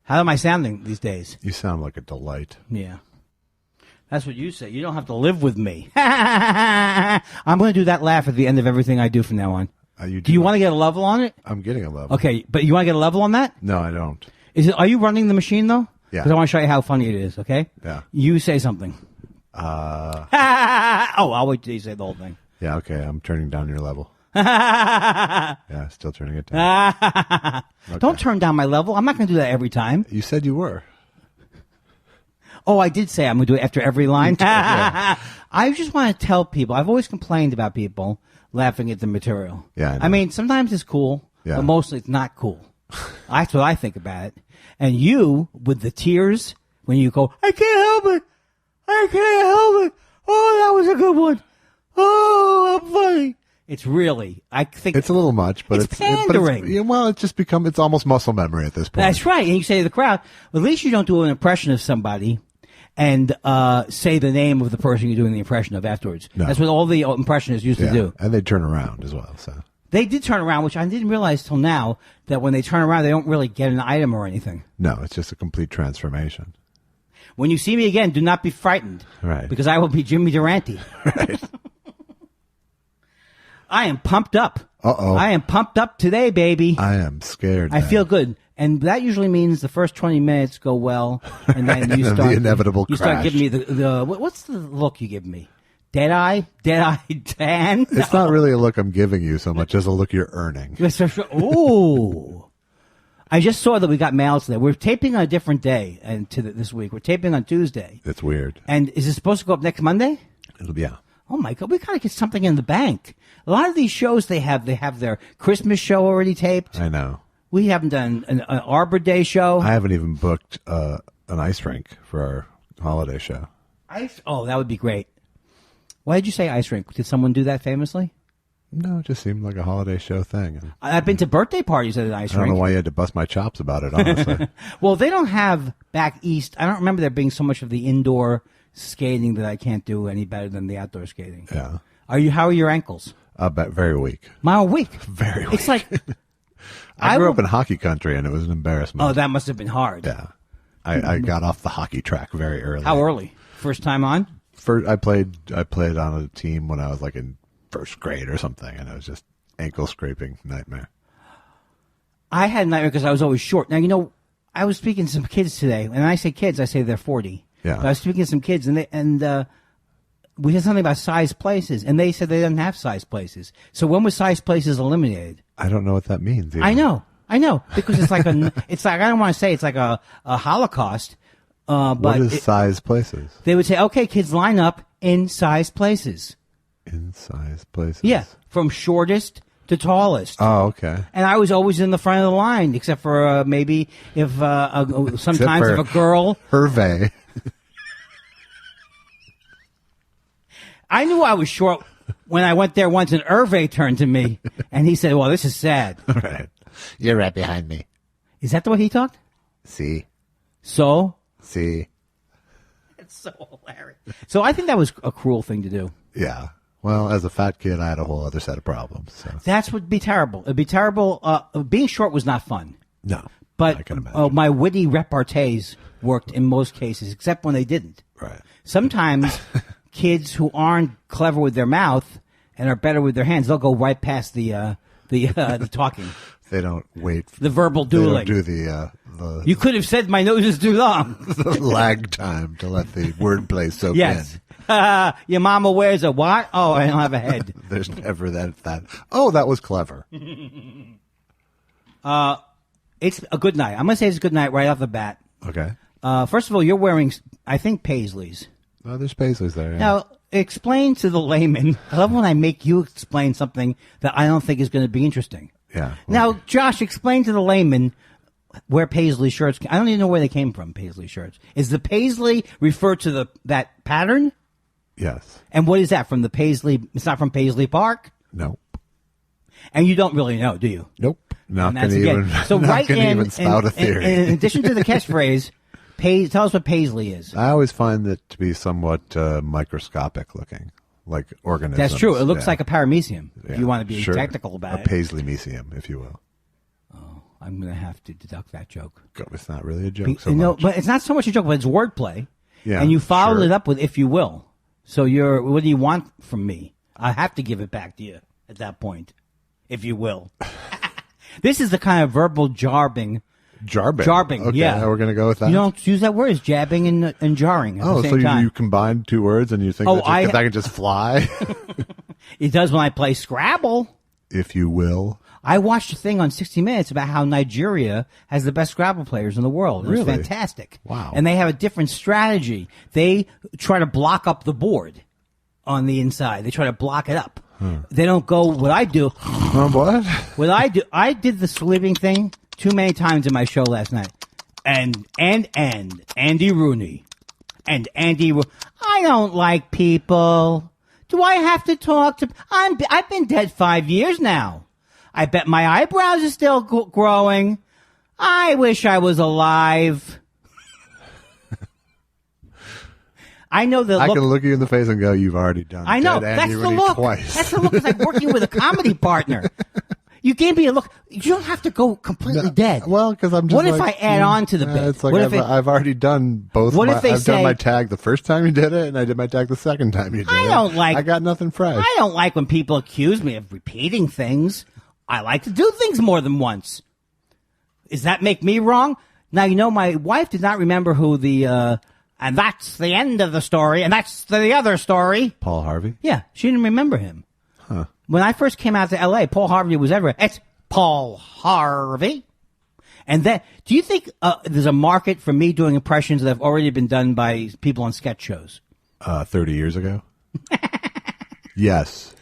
How am I sounding these days? You sound like a delight. Yeah. That's what you say. You don't have to live with me. I'm going to do that laugh at the end of everything I do from now on. Do you want to get a level on it? I'm getting a level. Okay, but you want to get a level on that? No, I don't. Are you running the machine, though? Yeah. Because I want to show you how funny it is, okay? Yeah. You say something. I'll wait till you say the whole thing. Yeah, okay. I'm turning down your level. Yeah, still turning it down. Okay. Don't turn down my level. I'm not going to do that every time. You said you were. Oh, I did say I'm going to do it after every line. Yeah. I just want to tell people, I've always complained about people laughing at the material. Yeah, I know. I mean, sometimes it's cool, but mostly it's not cool. That's what I think about it. And you, with the tears, when you go, I can't help it. I can't help it. Oh, that was a good one. Oh, I'm funny. It's really, I think. It's a little much, but it's pandering. It's almost muscle memory at this point. That's right. And you say to the crowd, well, at least you don't do an impression of somebody and say the name of the person you're doing the impression of afterwards. No. That's what all the impressionists used to do. And they turn around as well. So they did turn around, which I didn't realize till now, that when they turn around, they don't really get an item or anything. No, it's just a complete transformation. When you see me again, do not be frightened. Right. Because I will be Jimmy Durante. Right. I am pumped up. Uh-oh. I am pumped up today, baby. I am scared. I feel good. And that usually means the first 20 minutes go well. And then you start. The inevitable you crash. start giving me the what's the look you give me? Dead eye tan? It's not really a look I'm giving you so much as a look you're earning. Ooh. I just saw that we got mail today. We're taping on a different day this week. We're taping on Tuesday. It's weird. And is it supposed to go up next Monday? It'll be, yeah. Oh my God, we gotta get something in the bank. A lot of these shows they have their Christmas show already taped. I know. We haven't done an Arbor Day show. I haven't even booked an ice rink for our holiday show. Ice? Oh, that would be great. Why did you say ice rink? Did someone do that famously? No, it just seemed like a holiday show thing. I've been to birthday parties at an ice rink. I don't know why you had to bust my chops about it, honestly. Well, they don't have back east. I don't remember there being so much of the indoor skating that I can't do any better than the outdoor skating. Yeah. How are your ankles? Very weak. Weak. Very weak. It's like I grew up in hockey country, and it was an embarrassment. Oh, that must have been hard. Yeah. I got off the hockey track very early. How early? First time on? I played on a team when I was like in first grade or something, and it was just ankle scraping nightmare. I had a nightmare because I was always short. Now, I was speaking to some kids today, and when I say kids, I say they're 40. Yeah. But I was speaking to some kids, and we said something about size places, and they said they didn't have size places. So when was size places eliminated? I don't know what that means either. I know, because it's like I don't want to say it's like a Holocaust. But what is size places? They would say, okay, kids, line up in size places. In size places? Yeah, from shortest to tallest. Oh, okay. And I was always in the front of the line, except for maybe if sometimes if a girl. Hervé. I knew I was short when I went there once, and Hervé turned to me, and he said, well, this is sad. Right. You're right behind me. Is that the way he talked? See. So? See. It's so hilarious. So I think that was a cruel thing to do. Yeah. Well, as a fat kid, I had a whole other set of problems. So. That's what would be terrible. It'd be terrible. Being short was not fun. No. But I can imagine. My witty repartees worked in most cases, except when they didn't. Right. Sometimes kids who aren't clever with their mouth and are better with their hands, they'll go right past the talking. They don't wait. The verbal dueling. They don't do the you could have said my nose is too long. The lag time to let the wordplay soak yes. in. Your mama wears a what? Oh, I don't have a head. There's never that. Oh, that was clever. It's a good night. I'm going to say it's a good night right off the bat. Okay. First of all, you're wearing, I think, Paisleys. Oh, there's Paisleys there. Yeah. Now, explain to the layman. I love when I make you explain something that I don't think is going to be interesting. Yeah. Now, Josh, explain to the layman where Paisley shirts. I don't even know where they came from. Paisley shirts. Is the Paisley refer to that pattern? Yes. And what is that from the Paisley? It's not from Paisley Park. Nope. And you don't really know, do you? Nope. Not going to even spout a theory. In addition to the catchphrase, tell us what Paisley is. I always find that to be somewhat microscopic looking, like organisms. That's true. It looks like a paramecium, if Yeah, you want to be sure. technical about a it. Paisley-mecium, if you will. Oh, I'm going to have to deduct that joke. It's not really a joke so much. But it's not so much a joke, but it's wordplay. Yeah, and you followed sure. it up with "if you will." So what do you want from me? I have to give it back to you at that point, if you will. This is the kind of verbal jarbing. Jarbing, okay, yeah. We're going to go with that. You don't use that word. It's jabbing and jarring at the same time. So you combine two words and you think that can just fly? It does when I play Scrabble. If you will. I watched a thing on 60 Minutes about how Nigeria has the best Scrabble players in the world. It's really? Fantastic. Wow. And they have a different strategy. They try to block up the board on the inside. They try to block it up. They don't go what I do. What? What I do, I did the sleeping thing too many times in my show last night. And Andy Rooney. I don't like people. Do I have to talk to... I've been dead 5 years now. I bet my eyebrows are still growing. I wish I was alive. I know the look. I can look you in the face and go, you've already done I know. Dead That's Andy the Rooney look. twice. That's the look. It's like working with a comedy partner. You gave me a look. You don't have to go completely dead. Well, because I'm just What if I add on to the bit? It's like What if I've already done both. What if they I've say- done my tag the first time you did it, and I did my tag the second time you did it. I got nothing fresh. I don't like when people accuse me of repeating things. I like to do things more than once. Does that make me wrong? Now, my wife did not remember who the, and that's the end of the story, and that's the other story. Paul Harvey? Yeah, she didn't remember him. Huh. When I first came out to L.A., Paul Harvey was everywhere. It's Paul Harvey. And then, do you think there's a market for me doing impressions that have already been done by people on sketch shows? 30 years ago? Yes.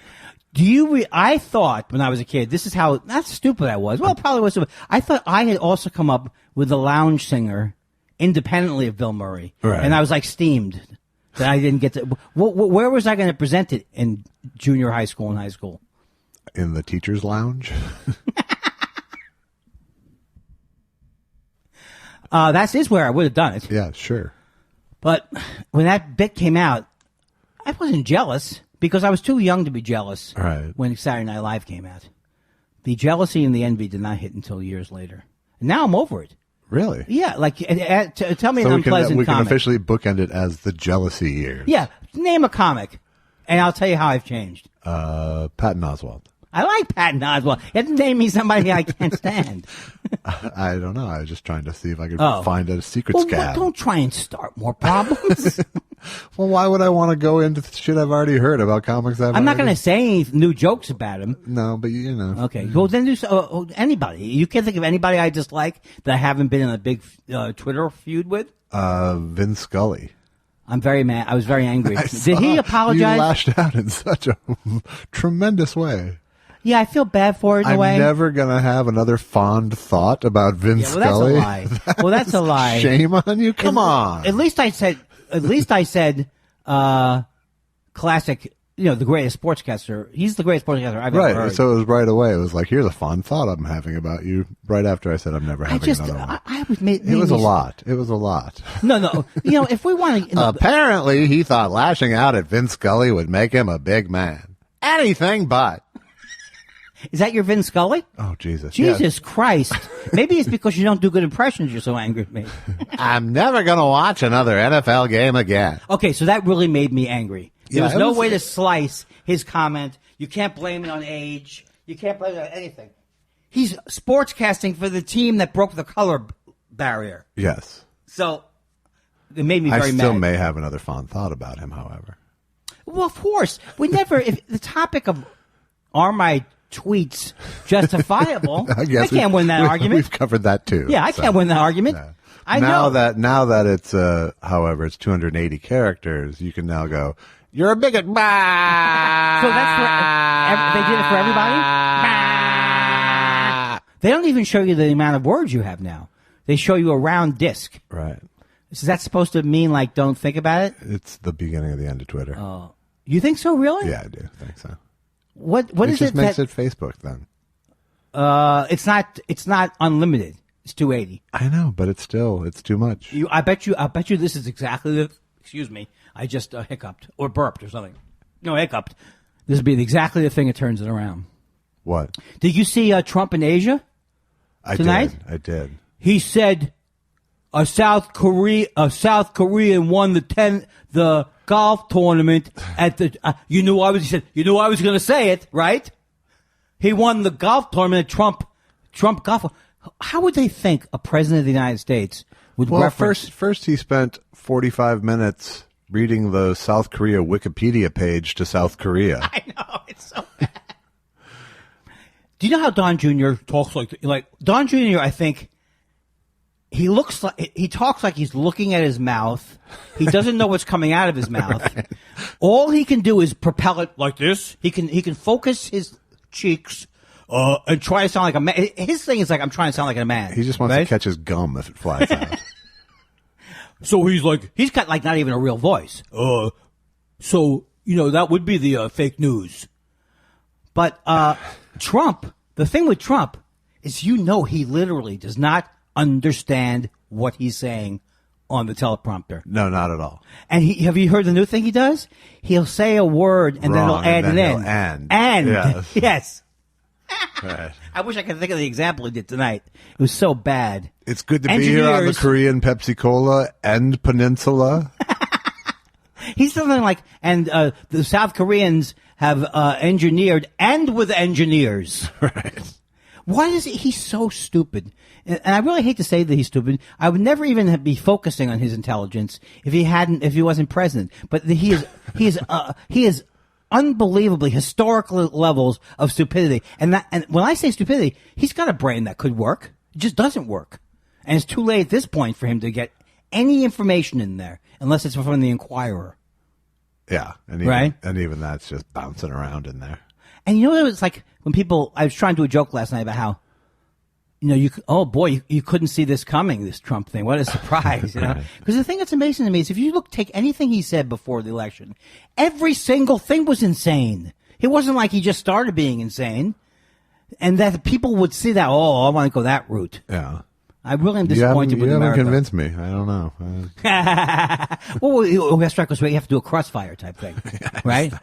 I thought when I was a kid, this is how, not stupid I was. Well, it probably was stupid. I thought I had also come up with the lounge singer independently of Bill Murray. Right. And I was like steamed that I didn't get to, where was I going to present it in junior high school and high school? In the teacher's lounge? That is where I would have done it. Yeah, sure. But when that bit came out, I wasn't jealous because I was too young to be jealous when Saturday Night Live came out. The jealousy and the envy did not hit until years later. And now I'm over it. Really? Yeah, like tell me an unpleasant we can comic. officially bookend it as the jealousy years. Yeah, name a comic, and I'll tell you how I've changed. Patton Oswalt. I like Patton Oswalt. You have to name me somebody I can't stand. I don't know. I was just trying to see if I could find a secret scab. Don't try and start more problems. Well, why would I want to go into shit I've already heard about comics? I'm not going to say any new jokes about him. No, but you know. Okay. Well, then do anybody. You can't think of anybody I dislike that I haven't been in a big Twitter feud with? Vin Scully. I'm very mad. I was very angry. Did he apologize? You lashed out in such a tremendous way. Yeah, I feel bad for it in a way. I'm never going to have another fond thought about Vin Scully. That's a lie. Well, that's a lie. Shame on you. Come on. At least I said classic, the greatest sportscaster. He's the greatest sportscaster I've ever heard. Right. So it was right away. It was like, here's a fond thought I'm having about you. Right after I said I'm never having another one. It was a lot. It was a lot. No. If we want to... Apparently, he thought lashing out at Vin Scully would make him a big man. Anything but. Is that your Vin Scully? Oh, Jesus. Jesus yes. Christ. Maybe it's because you don't do good impressions you're so angry at me. I'm never going to watch another NFL game again. Okay, so that really made me angry. There was no way to slice his comment. You can't blame it on age. You can't blame it on anything. He's sportscasting for the team that broke the color barrier. Yes. So it made me very mad. I still may have another fond thought about him, however. Well, of course. We never... if the topic of are my tweets justifiable, I can't win that argument. We've covered that too. Yeah, I can't win that argument. Yeah. I know. Now that it's, however, it's 280 characters, you can now go, you're a bigot. So that's they did it for everybody? They don't even show you the amount of words you have now. They show you a round disc. Right. Is that supposed to mean, like, don't think about it? It's the beginning of the end of Twitter. Oh. You think so, really? Yeah, I do think so. What is it? It just makes it Facebook then. It's not unlimited. It's 280. I know, but it's too much. I bet you this is exactly the. Excuse me. I just hiccuped or burped or something. No, hiccuped. This would be exactly the thing that turns it around. What? Did you see Trump in Asia? tonight? I did. He said a South Korean won the golf tournament at the. He said, I was going to say it, right? He won the golf tournament at Trump golf. How would they think a president of the United States would reference? First he spent 45 minutes reading the South Korea Wikipedia page to South Korea. I know, it's so bad. Do you know how Don Jr. talks like Don Jr., I think he talks like he's looking at his mouth. He doesn't know what's coming out of his mouth. Right. All he can do is propel it like this. He can focus his cheeks and try to sound like a man. His thing is like, I'm trying to sound like a man. He just wants to catch his gum if it flies out. So he's got like not even a real voice. So that would be the fake news. But Trump, the thing with Trump is, he literally does not understand what he's saying on the teleprompter. No, not at all. And have you heard the new thing he does? He'll say a word and then he'll add it in. And yes. Yes. Right. I wish I could think of the example he did tonight. It was so bad. It's good to be here on the Korean Pepsi-Cola and Peninsula. He's something like, and the South Koreans have engineered and with engineers. Right. Why is he's so stupid? And I really hate to say that he's stupid. I would never even be focusing on his intelligence if he wasn't president. But he is unbelievably historical levels of stupidity. And when I say stupidity, he's got a brain that could work. It just doesn't work. And it's too late at this point for him to get any information in there unless it's from the Inquirer. Yeah. And even that's just bouncing around in there. And it's like when I was trying to do a joke last night about how, you couldn't see this coming, this Trump thing. What a surprise, Because the thing that's amazing to me is if you take anything he said before the election, every single thing was insane. It wasn't like he just started being insane. And that people would see that, I want to go that route. Yeah. I really am disappointed with America. You haven't convinced me. I don't know. Well, that's right, because we have to do a crossfire type thing, right?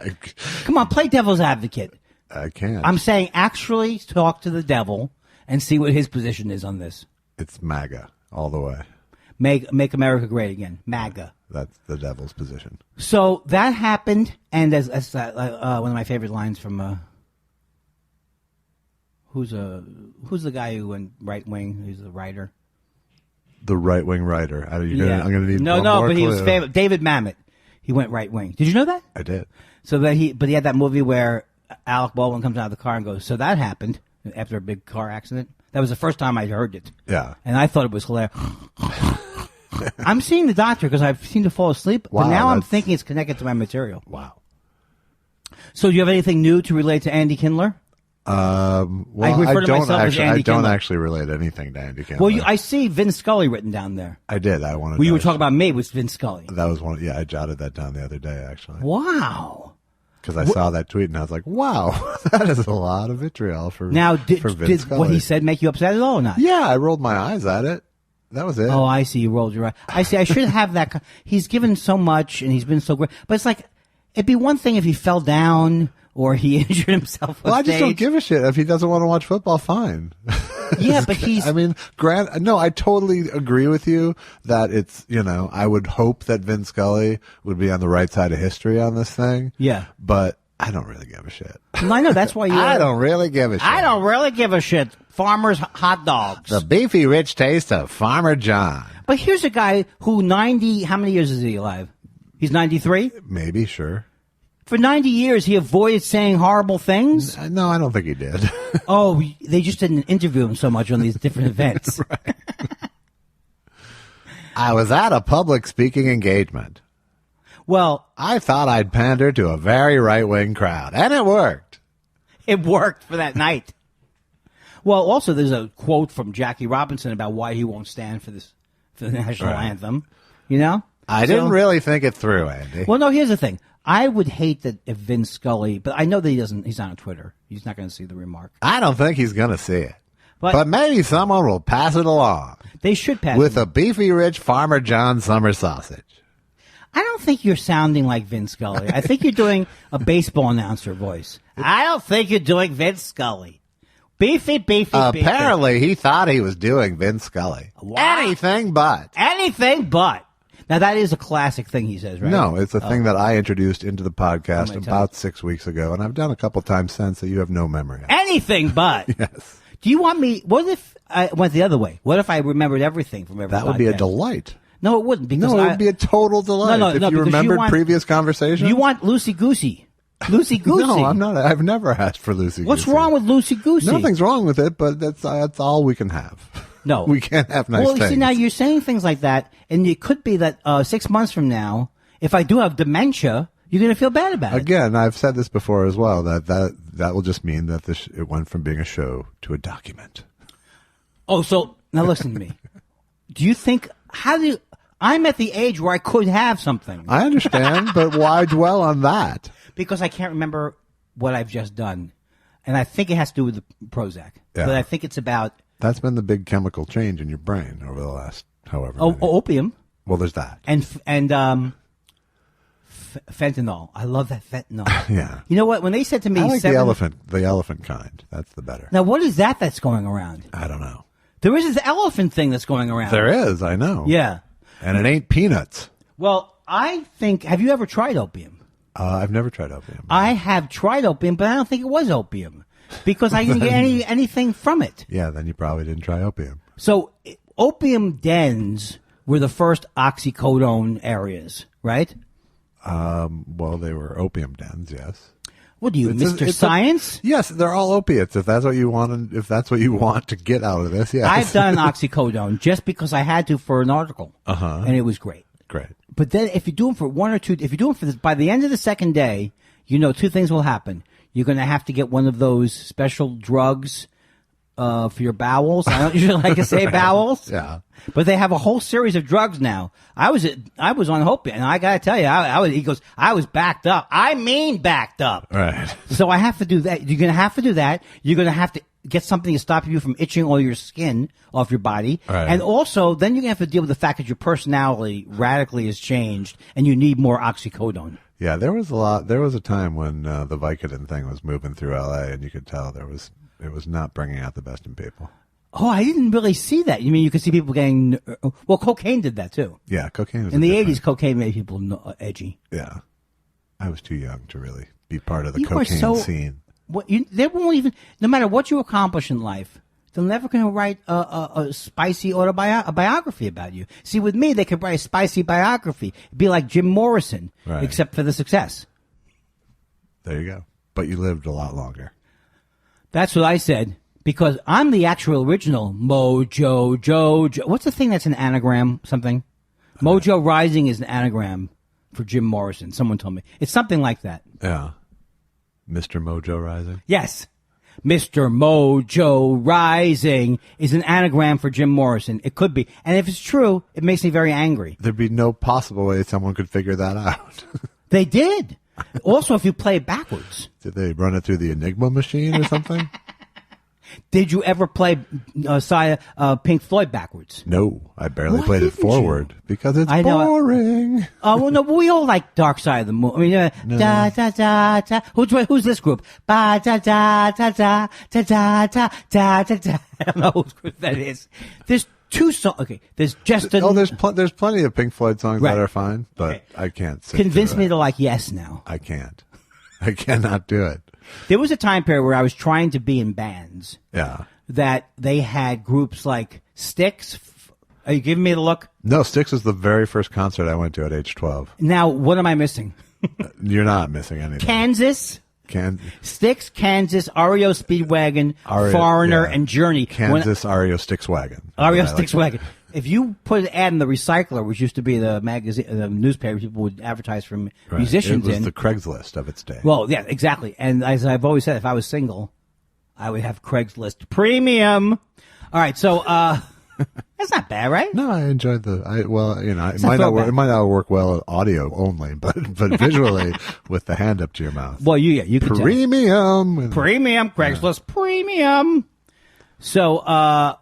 Come on, play devil's advocate. I can't. I'm saying actually talk to the devil and see what his position is on this. It's MAGA all the way. Make America great again. MAGA. That's the devil's position. So that happened, and as one of my favorite lines from who's the guy who went right wing? Who's the writer? The right wing writer. I'm going to need more but he was famous. David Mamet. He went right wing. Did you know that? I did. So that he had that movie where Alec Baldwin comes out of the car and goes, "So that happened after a big car accident." That was the first time I heard it. Yeah. And I thought it was hilarious. I'm seeing the doctor because I seem to fall asleep, but now I'm thinking it's connected to my material. Wow. So do you have anything new to relate to Andy Kindler? I don't actually relate anything to Andy Kindler. Well, I see Vin Scully written down there. I did. You were talking about me with Vin Scully. That was one. Yeah, I jotted that down the other day, actually. Wow. Because I saw that tweet and I was like, wow, that is a lot of vitriol for Vin Scully. What he said make you upset at all or not? Yeah, I rolled my eyes at it. That was it. Oh, I see. You rolled your eyes. I see. I should have that. He's given so much and he's been so great. But it's like, it'd be one thing if he fell down or he injured himself on Well, I just stage. don't give a shit. If he doesn't want to watch football, fine. Yeah, but I totally agree with you that it's, I would hope that Vin Scully would be on the right side of history on this thing. Yeah. But I don't really give a shit. Well, I know, that's why I don't really give a shit. I don't really give a shit. Farmer's hot dogs. The beefy, rich taste of Farmer John. But here's a guy who how many years is he alive? He's 93? Maybe, sure. For 90 years, he avoided saying horrible things? No, I don't think he did. Oh, they just didn't interview him so much on these different events. Right. I was at a public speaking engagement. Well, I thought I'd pander to a very right-wing crowd, and it worked. It worked for that night. Well, also, there's a quote from Jackie Robinson about why he won't stand for the national anthem. I didn't really think it through, Andy. Well, no, here's the thing. I would hate that if Vin Scully, but I know that he's not on Twitter. He's not going to see the remark. I don't think he's going to see it. But maybe someone will pass it along. They should pass it with a beefy, rich Farmer John summer sausage. I don't think you're sounding like Vin Scully. I think you're doing a baseball announcer voice. I don't think you're doing Vin Scully. Beefy. Apparently, he thought he was doing Vin Scully. Wow. Anything but. Now, that is a classic thing he says, right? No, it's a thing that I introduced into the podcast about 6 weeks ago, and I've done a couple times since that you have no memory of. Anything but. Yes. Do you want me? What if I went the other way? What if I remembered everything from every That would be a delight. No, it wouldn't. Because it would be a total delight if you remembered previous conversations. You want loosey-goosey. No, I'm not. I've never asked for loosey-goosey. What's wrong with loosey-goosey? Nothing's wrong with it, but that's all we can have. No. We can't have nice things. Well, see, now you're saying things like that, and it could be that 6 months from now, if I do have dementia, you're going to feel bad about it. Again, I've said this before as well, that will just mean that it went from being a show to a document. Oh, so now listen to me. Do you think, I'm at the age where I could have something. I understand, but why dwell on that? Because I can't remember what I've just done. And I think it has to do with the Prozac. Yeah. But I think it's about... That's been the big chemical change in your brain over the last however many. Opium. Well, there's that. And fentanyl. I love that fentanyl. Yeah. You know what? When they said to me... I like the elephant kind. That's the better. Now, what is that's going around? I don't know. There is this elephant thing that's going around. There is, I know. Yeah. And it ain't peanuts. Well, I think... Have you ever tried opium? I've never tried opium. I have tried opium, but I don't think it was opium because I didn't get anything from it. Yeah, then you probably didn't try opium. So opium dens were the first oxycodone areas, right? Well, they were opium dens, yes. What are you, Mr. Science? Yes, they're all opiates. If that's what you want, to get out of this, yes. I've done oxycodone just because I had to for an article, and it was great. Great. But then, if you do them for one or two, if you do them for this, by the end of the second day, two things will happen. You're going to have to get one of those special drugs for your bowels. I don't usually like to say bowels. Yeah. But they have a whole series of drugs now. I was on Hope, and I got to tell you, I was backed up. I mean backed up. Right. So I have to do that. You're going to have to do that. You're going to have to get something to stop you from itching all your skin off your body. Right. And also, then you're going to have to deal with the fact that your personality radically has changed, and you need more oxycodone. Yeah, there was a time when the Vicodin thing was moving through L.A., and you could tell it was not bringing out the best in people. Oh, I didn't really see that. You mean you could see people getting... Well, cocaine did that, too. Yeah, cocaine was in the 80s, cocaine made people edgy. Yeah. I was too young to really be part of the cocaine scene. They won't even... No matter what you accomplish in life, they're never going to write a spicy biography about you. See, with me, they could write a spicy biography. It'd be like Jim Morrison, except for the success. There you go. But you lived a lot longer. That's what I said. Because I'm the actual original Mojo Jojo. What's the thing that's an anagram? Something? Mojo Rising is an anagram for Jim Morrison. Someone told me. It's something like that. Yeah. Mr. Mojo Rising? Yes. Mr. Mojo Rising is an anagram for Jim Morrison. It could be. And if it's true, it makes me very angry. There'd be no possible way someone could figure that out. They did. Also, if you play it backwards. Did they run it through the Enigma machine or something? Did you ever play Pink Floyd backwards? No, I barely played it forward because it's boring. Oh, well, no, we all like Dark Side of the Moon. I mean, da da da da. Who's this group? Ba da da da da da da da da da da. I don't know whose group that is. There's two songs. Okay, there's just there's plenty of Pink Floyd songs that are fine, but I can't. Convince me to like Yes now. I can't. I cannot do it. There was a time period where I was trying to be in bands. Yeah. That they had groups like Styx. Are you giving me the look? No, Styx was the very first concert I went to at age 12. Now, what am I missing? You're not missing anything. Kansas. Styx, Kansas, REO Speedwagon, Foreigner, and Journey. Kansas, REO Styxwagon. REO Styxwagon. If you put an ad in the Recycler, which used to be the magazine, the newspaper people would advertise for musicians. It was the Craigslist of its day. Well, yeah, exactly. And as I've always said, if I was single, I would have Craigslist Premium. All right, so that's not bad, right? No, I enjoyed it might not work well at audio only, but visually with the hand up to your mouth. Well, you could Premium. Craigslist Premium. So,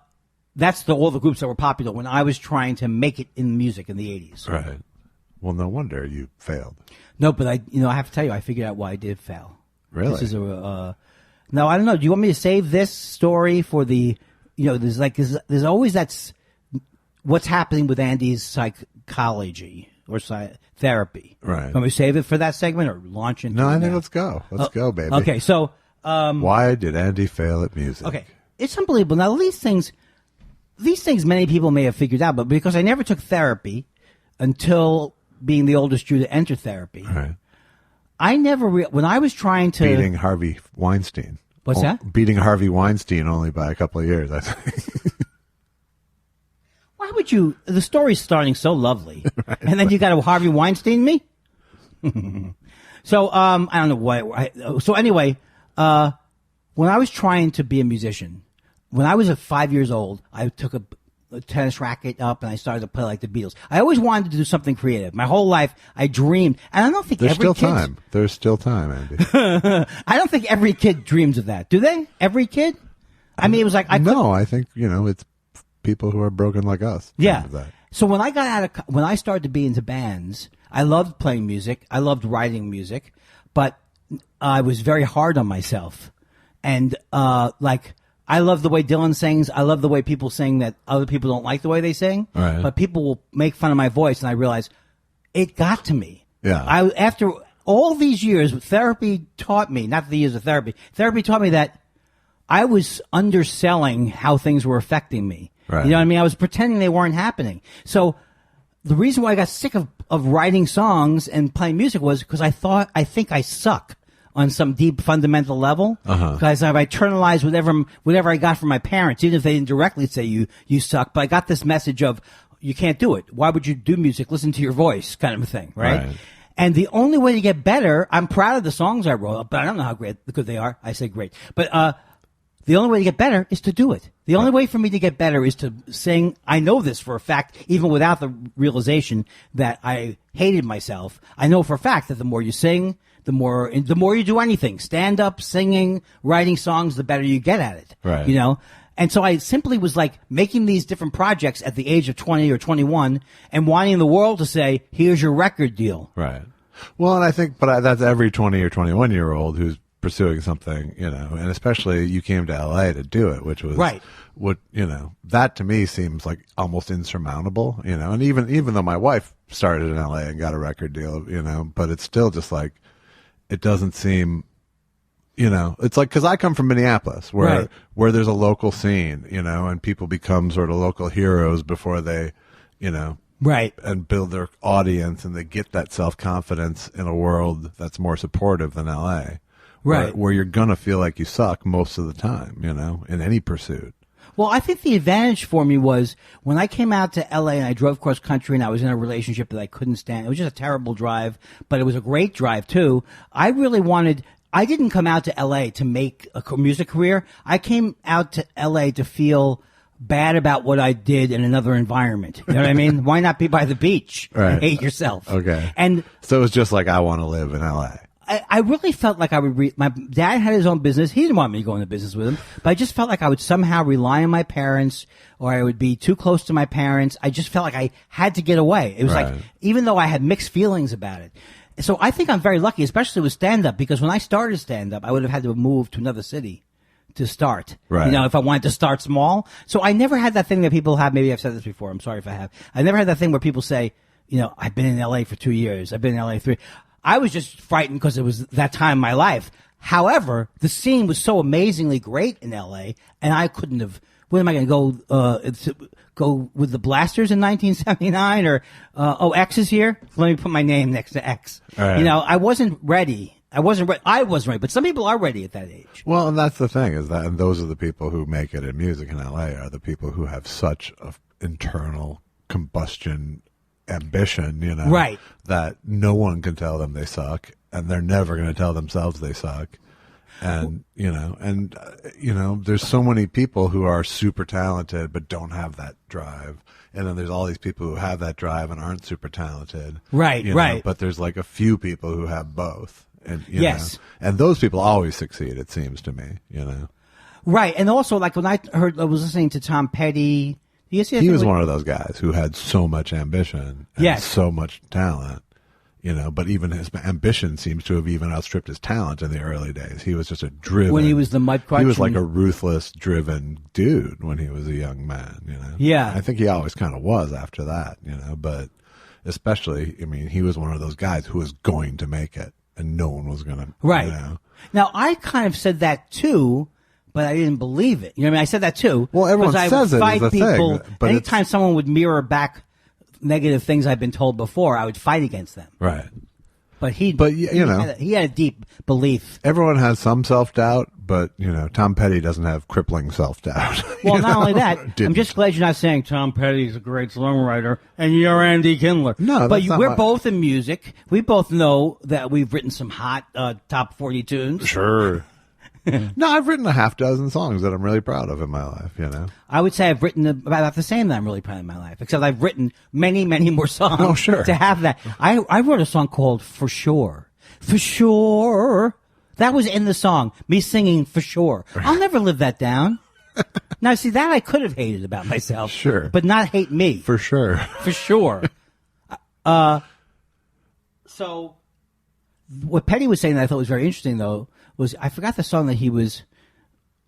that's all the groups that were popular when I was trying to make it in music in the 80s. Right. Well, no wonder you failed. No, but I have to tell you, I figured out why I did fail. Really? This is Now, I don't know. Do you want me to save this story for the, there's always what's happening with Andy's psychology or therapy. Right. Want me to save it for that segment or launch into No, it I think now? let's go. Let's go, baby. Okay, so. Why did Andy fail at music? Okay. It's unbelievable. Now, these things many people may have figured out, but because I never took therapy until being the oldest Jew to enter therapy, right. I never, when I was trying to. Beating Harvey Weinstein. What's that? Beating Harvey Weinstein only by a couple of years, I think. Why would you? The story's starting so lovely. Right, and then you got to Harvey Weinstein me? So, I don't know what. So anyway, when I was trying to be a musician, when I was 5 years old, I took a tennis racket up and I started to play like the Beatles. I always wanted to do something creative. My whole life, I dreamed, and I don't think There's every still kid. time. There's still time, Andy. I don't think every kid dreams of that. Do they? Every kid? I mean, it was like I think it's people who are broken like us. Yeah. That. So when when I started to be into bands, I loved playing music. I loved writing music, but I was very hard on myself. And, I love the way Dylan sings. I love the way people sing that other people don't like the way they sing. Right. But people will make fun of my voice, and I realized it got to me. Yeah. After all these years, therapy taught me, not the years of therapy taught me that I was underselling how things were affecting me. Right. You know what I mean? I was pretending they weren't happening. So the reason why I got sick of writing songs and playing music was because I think I suck on some deep fundamental level. Because I've internalized whatever I got from my parents, even if they didn't directly say you suck. But I got this message of, you can't do it. Why would you do music? Listen to your voice, kind of a thing, right? And the only way to get better, I'm proud of the songs I wrote, but I don't know how good they are. I say great. But the only way to get better is to do it. The only way for me to get better is to sing. I know this for a fact, even without the realization that I hated myself. I know for a fact that the more you sing, the more you do anything, stand up, singing, writing songs, the better you get at it. Right. And so I simply was like making these different projects at the age of 20 or 21 and wanting the world to say, here's your record deal. Right. Well, and I think, that's every 20 or 21-year-old who's pursuing something, and especially you came to LA to do it, which was right. What, that to me seems like almost insurmountable, and even though my wife started in LA and got a record deal, but it's still just like, it doesn't seem, it's like, cause I come from Minneapolis where there's a local scene, and people become sort of local heroes before they, right. and build their audience, and they get that self-confidence in a world that's more supportive than LA. Right. Where you're going to feel like you suck most of the time, in any pursuit. Well, I think the advantage for me was when I came out to LA and I drove cross country and I was in a relationship that I couldn't stand. It was just a terrible drive, but it was a great drive too. I didn't come out to LA to make a music career. I came out to LA to feel bad about what I did in another environment. You know what I mean? Why not be by the beach and hate yourself? Okay. And so it was just like, I want to live in LA. I really felt like I would my dad had his own business. He didn't want me to go into business with him, but I just felt like I would somehow rely on my parents, or I would be too close to my parents. I just felt like I had to get away. It was like, even though I had mixed feelings about it. So I think I'm very lucky, especially with stand-up, because when I started stand-up, I would have had to move to another city to start. Right. If I wanted to start small. So I never had that thing that people have. Maybe I've said this before. I'm sorry if I have. I never had that thing where people say, I've been in LA for 2 years. I've been in LA 3. I was just frightened because it was that time in my life. However, the scene was so amazingly great in LA, and I couldn't have. When am I going to go with the Blasters in 1979 or X is here? Let me put my name next to X. Right. I wasn't ready. I wasn't ready, but some people are ready at that age. Well, and that's the thing and those are the people who make it in music in LA are the people who have such a internal combustion ambition, right, that no one can tell them they suck, and they're never going to tell themselves they suck. And, there's so many people who are super talented but don't have that drive. And then there's all these people who have that drive and aren't super talented. Right, right. But there's like a few people who have both. And, yes. And those people always succeed, it seems to me, Right. And also, like, when I was listening to Tom Petty. He was one of those guys who had so much ambition and so much talent, You know, but even his ambition seems to have even outstripped his talent in the early days. He was just a driven. When he was the Mudcrutch. He was like a ruthless, driven dude when he was a young man, you know. Yeah. I think he always kind of was after that, you know, but especially, I mean, he was one of those guys who was going to make it and no one was going to, right. You know. Now, I kind of said that too, but I didn't believe it. You know what I mean? I said that too. Well, everyone says it is the thing. But anytime someone would mirror back negative things I've been told before, I would fight against them. Right. But he had a deep belief. Everyone has some self-doubt, but, you know, Tom Petty doesn't have crippling self-doubt. Well, not only that, I'm just glad you're not saying Tom Petty's a great songwriter and you're Andy Kindler. No, but we're both in music. We both know that we've written some hot top 40 tunes. Sure. No, I've written a half dozen songs that I'm really proud of in my life, you know. I would say I've written about the same that I'm really proud of in my life, except I've written many, many more songs. Oh, sure. To have that. I wrote a song called For Sure. For Sure. That was in the song, me singing For Sure. I'll never live that down. Now, see, that I could have hated about myself. Sure. But not hate me. For sure. For sure. So, what Petty was saying that I thought was very interesting, though, was I forgot the song that he was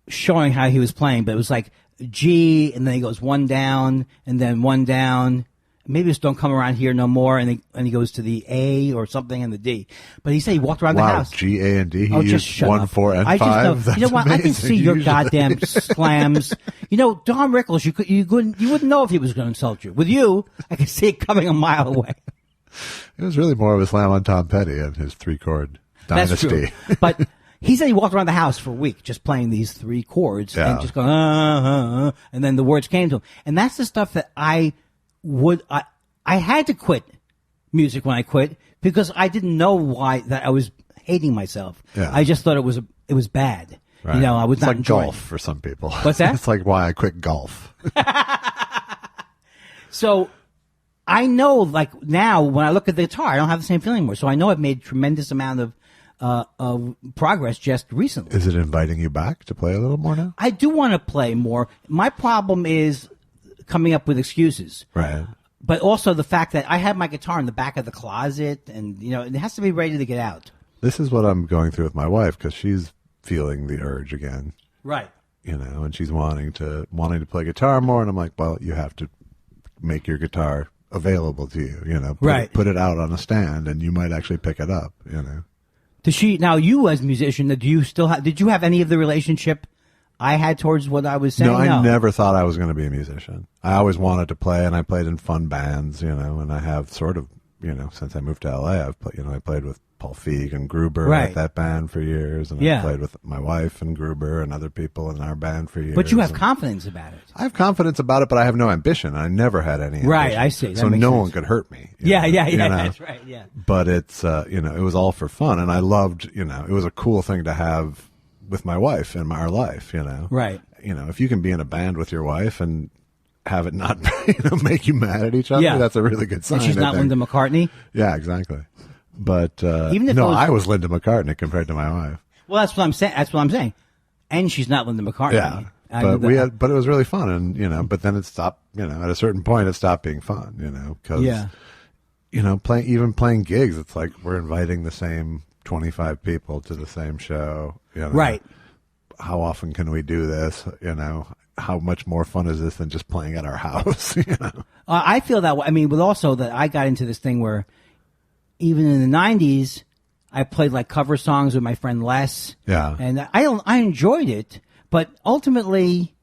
showing how he was playing, but it was like G, and then he goes one down, and then one down. Maybe it's Don't Come Around Here No More, and he goes to the A or something and the D. But he said he walked around the house. G, A, and D. He just used shut 1, up. 4, and I 5. Just know, you know what? Amazing. I can see your goddamn slams. You know, Don Rickles, you wouldn't know if he was going to insult you. With you, I can see it coming a mile away. It was really more of a slam on Tom Petty and his 3-chord dynasty. That's true. But he said he walked around the house for a week just playing these 3 chords and just going, and then the words came to him. And that's the stuff that I had to quit music when I quit because I didn't know why that I was hating myself. Yeah. I just thought it was bad. Right. You know, I was not like enjoying golf for some people. What's that? It's like why I quit golf. So I know, like now, when I look at the guitar, I don't have the same feeling anymore. So I know I've made a tremendous amount of progress just recently. Is it inviting you back to play a little more now? I do want to play more. My problem is coming up with excuses. Right. But also the fact that I have my guitar in the back of the closet, and you know it has to be ready to get out. This is what I'm going through with my wife because she's feeling the urge again. Right. You know, and she's wanting to play guitar more, and I'm like, well, you have to make your guitar available to you. You know, put it out on a stand, and you might actually pick it up. You know. Does she now? You as a musician, do you still have? Did you have any of the relationship I had towards what I was saying? No, I never thought I was going to be a musician. I always wanted to play, and I played in fun bands, you know, and I have sort of, you know, since I moved to LA, I played with Paul Feig and Gruber at that band for years, and I played with my wife and Gruber and other people in our band for years. But you have confidence about it. I have confidence about it, but I have no ambition. I never had any ambition. Right, I see. That so makes no sense. one could hurt me. Yeah, you know? that's right, yeah. But it's, you know, it was all for fun, and I loved, you know, it was a cool thing to have with my wife in our life, you know. Right. You know, if you can be in a band with your wife and have it not make you mad at each other, that's a really good sign. And she's not Linda McCartney? Yeah, exactly. But even if I was Linda McCartney compared to my wife. Well, that's what I'm saying. And she's not Linda McCartney. Yeah. But it was really fun, and you know, but then it stopped, you know, at a certain point it stopped being fun, you know, because you know, playing gigs, it's like we're inviting the same 25 people to the same show, you know. Right. How often can we do this? You know, how much more fun is this than just playing at our house? You know, I feel that way. I mean, but also that I got into this thing where even in the 90s, I played like cover songs with my friend Les. Yeah. And I enjoyed it, but ultimately,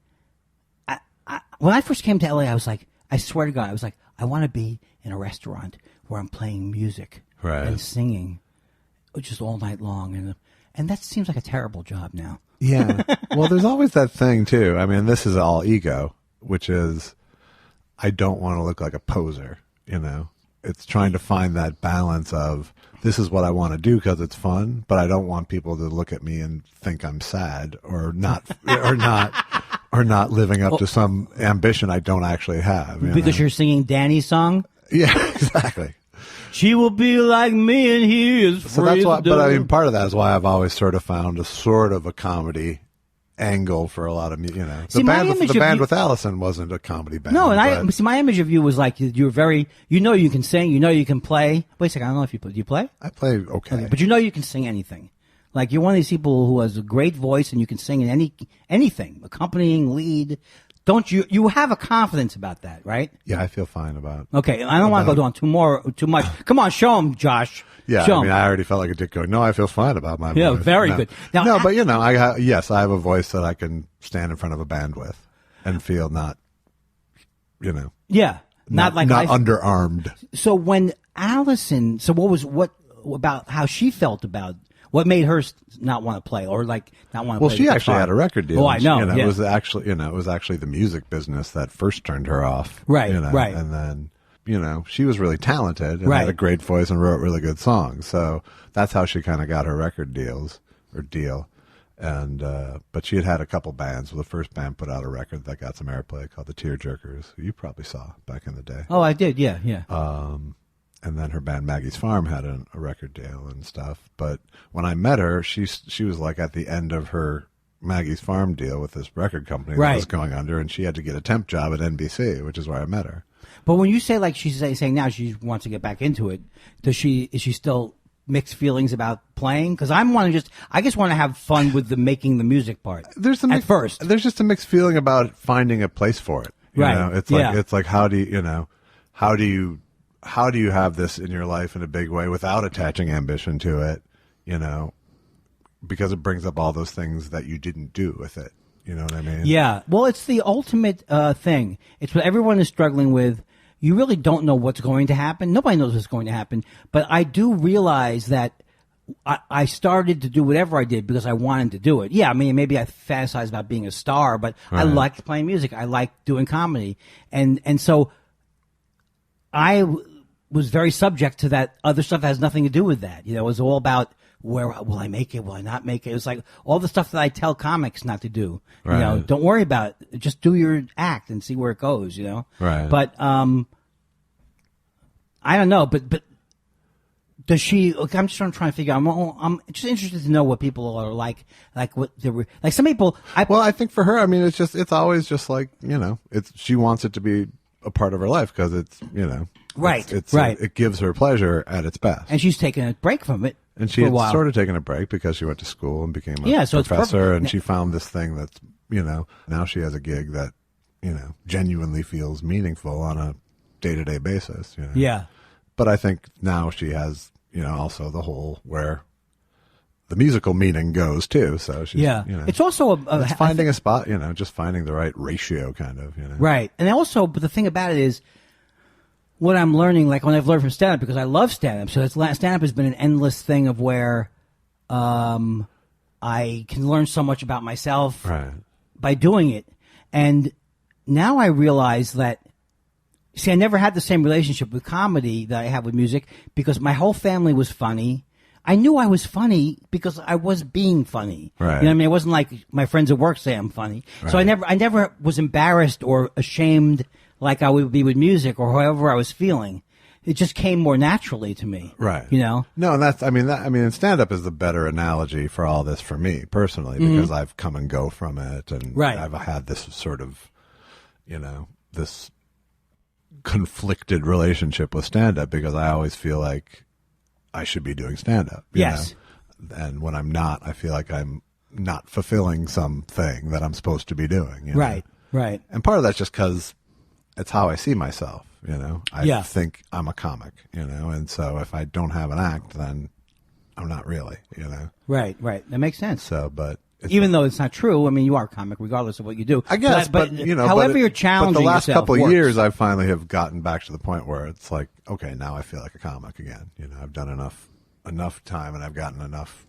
when I first came to LA, I was like, I swear to God, I was like, I want to be in a restaurant where I'm playing music and singing just all night long, and that seems like a terrible job now. Yeah. Well, there's always that thing too. I mean, this is all ego, which is I don't want to look like a poser, you know. It's trying to find that balance of this is what I want to do because it's fun, but I don't want people to look at me and think I'm sad or not living up to some ambition I don't actually have. Because you're singing Danny's song? Yeah, exactly. She will be like me and he is free. So that's why, but I mean, part of that is why I've always sort of found a sort of a comedy angle for a lot of the See, band the band with Allison wasn't a comedy band. No, and I see my image of you was like you're very you can sing, you can play. Wait a second, I don't know if you play. Do you play? I play okay, but you can sing anything. Like you're one of these people who has a great voice and you can sing in anything, accompanying, lead. Don't you? You have a confidence about that, right? Yeah, I feel fine about. Okay, I don't want to go on too much. Come on, show him, Josh. Yeah, show I mean, him. I already felt like a dick going. No, I feel fine about my voice. Yeah, very good. Now, no, but I have a voice that I can stand in front of a band with and feel not, yeah, not underarmed. So when Allison, what about how she felt about? What made her not want to play, or like not want to? Well, play she the actually guitar? had a record deal. Oh, I know. It was actually, the music business that first turned her off. Right, right. And then, she was really talented and had a great voice and wrote really good songs. So that's how she kind of got her record deal. And but she had a couple bands. Well, the first band put out a record that got some airplay called the Tearjerkers, who you probably saw back in the day. Oh, I did. Yeah, yeah. And then her band Maggie's Farm had a record deal and stuff. But when I met her, she was like at the end of her Maggie's Farm deal with this record company that was going under, and she had to get a temp job at NBC, which is where I met her. But when you say like she's saying now she wants to get back into it, is she still mixed feelings about playing? Because I just want to have fun with making the music part. There's just a mixed feeling about finding a place for it. It's like how do you have this in your life in a big way without attaching ambition to it, because it brings up all those things that you didn't do with it. You know what I mean? Yeah. Well, it's the ultimate thing. It's what everyone is struggling with. You really don't know what's going to happen. Nobody knows what's going to happen. But I do realize that I started to do whatever I did because I wanted to do it. Yeah, I mean, maybe I fantasized about being a star, but I liked playing music. I liked doing comedy. And so I was very subject to that other stuff that has nothing to do with that. It was all about where will I make it? Will I not make it? It was like all the stuff that I tell comics not to do. Right. Don't worry about it. Just do your act and see where it goes, Right. But I don't know, but does she? Look, I'm just trying to figure out. I'm just interested to know what people are like what they're like. Some people. I think for her, I mean, it's always just like she wants it to be a part of her life because it's right. It gives her pleasure at its best, and she's taken a break from it. And she had sort of taken a break because she went to school and became a professor, and she found this thing that's now she has a gig that genuinely feels meaningful on a day-to-day basis. Yeah. But I think now she has, also the whole where the musical meaning goes too. So she's, it's also it's finding a spot, just finding the right ratio kind of, Right. And also, but the thing about it is what I'm learning, like when I've learned from stand-up, because I love stand-up. So stand-up has been an endless thing of where I can learn so much about myself by doing it. And now I realize that, I never had the same relationship with comedy that I have with music because my whole family was funny. I knew I was funny because I was being funny. Right. You know what I mean? It wasn't like my friends at work say I'm funny. Right. So I never was embarrassed or ashamed like I would be with music or however I was feeling. It just came more naturally to me. Right. No, and stand-up is the better analogy for all this for me personally because I've come and go from it and I've had this sort of, this conflicted relationship with stand-up because I always feel like I should be doing stand-up. Yes. And when I'm not, I feel like I'm not fulfilling something that I'm supposed to be doing. Right, right. And part of that's just because it's how I see myself, I think I'm a comic, and so if I don't have an act, then I'm not really, Right, right. That makes sense. So, but... Even though it's not true, I mean, you are a comic regardless of what you do. I guess, but however you're challenging but the last yourself couple of works. years, I finally have gotten back to the point where it's like, okay, now I feel like a comic again. I've done enough time, and I've gotten enough,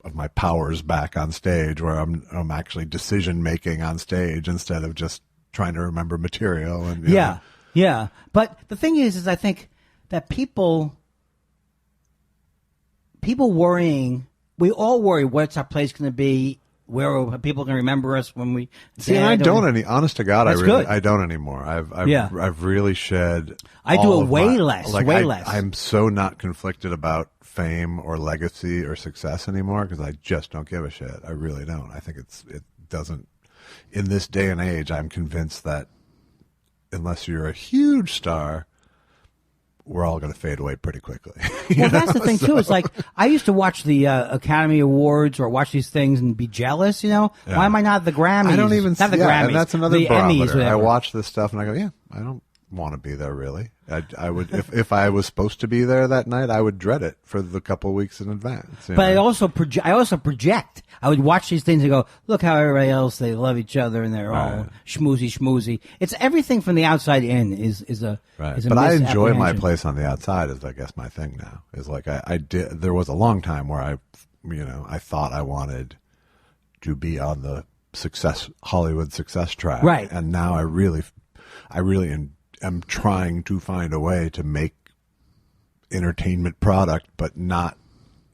of my powers back on stage, where I'm actually decision making on stage instead of just trying to remember material. And yeah. But the thing is I think that people worrying. We all worry what's our place going to be, where are people going to remember us when we... See, and I don't honest to God, good. I don't anymore. I've really shed... I do it way less. I'm so not conflicted about fame or legacy or success anymore because I just don't give a shit. I really don't. I think doesn't. In this day and age, I'm convinced that unless you're a huge star, we're all going to fade away pretty quickly. Well, that's the thing, too. It's like, I used to watch the Academy Awards or watch these things and be jealous, you know? Yeah. Why am I not the Grammys? I don't even see the Grammys. And that's another the barometer. Emmys, whatever. I watch this stuff and I go, yeah, I don't want to be there, really. I would, if I was supposed to be there that night, I would dread it for the couple of weeks in advance. But I also project. I would watch these things and go, look how everybody else, they love each other and they're all schmoozy. It's everything from the outside in is a But I enjoy my place on the outside is, I guess, my thing now. Is like I did. There was a long time where I thought I wanted to be on the Hollywood success track. Right. And now I really am trying to find a way to make entertainment product, but not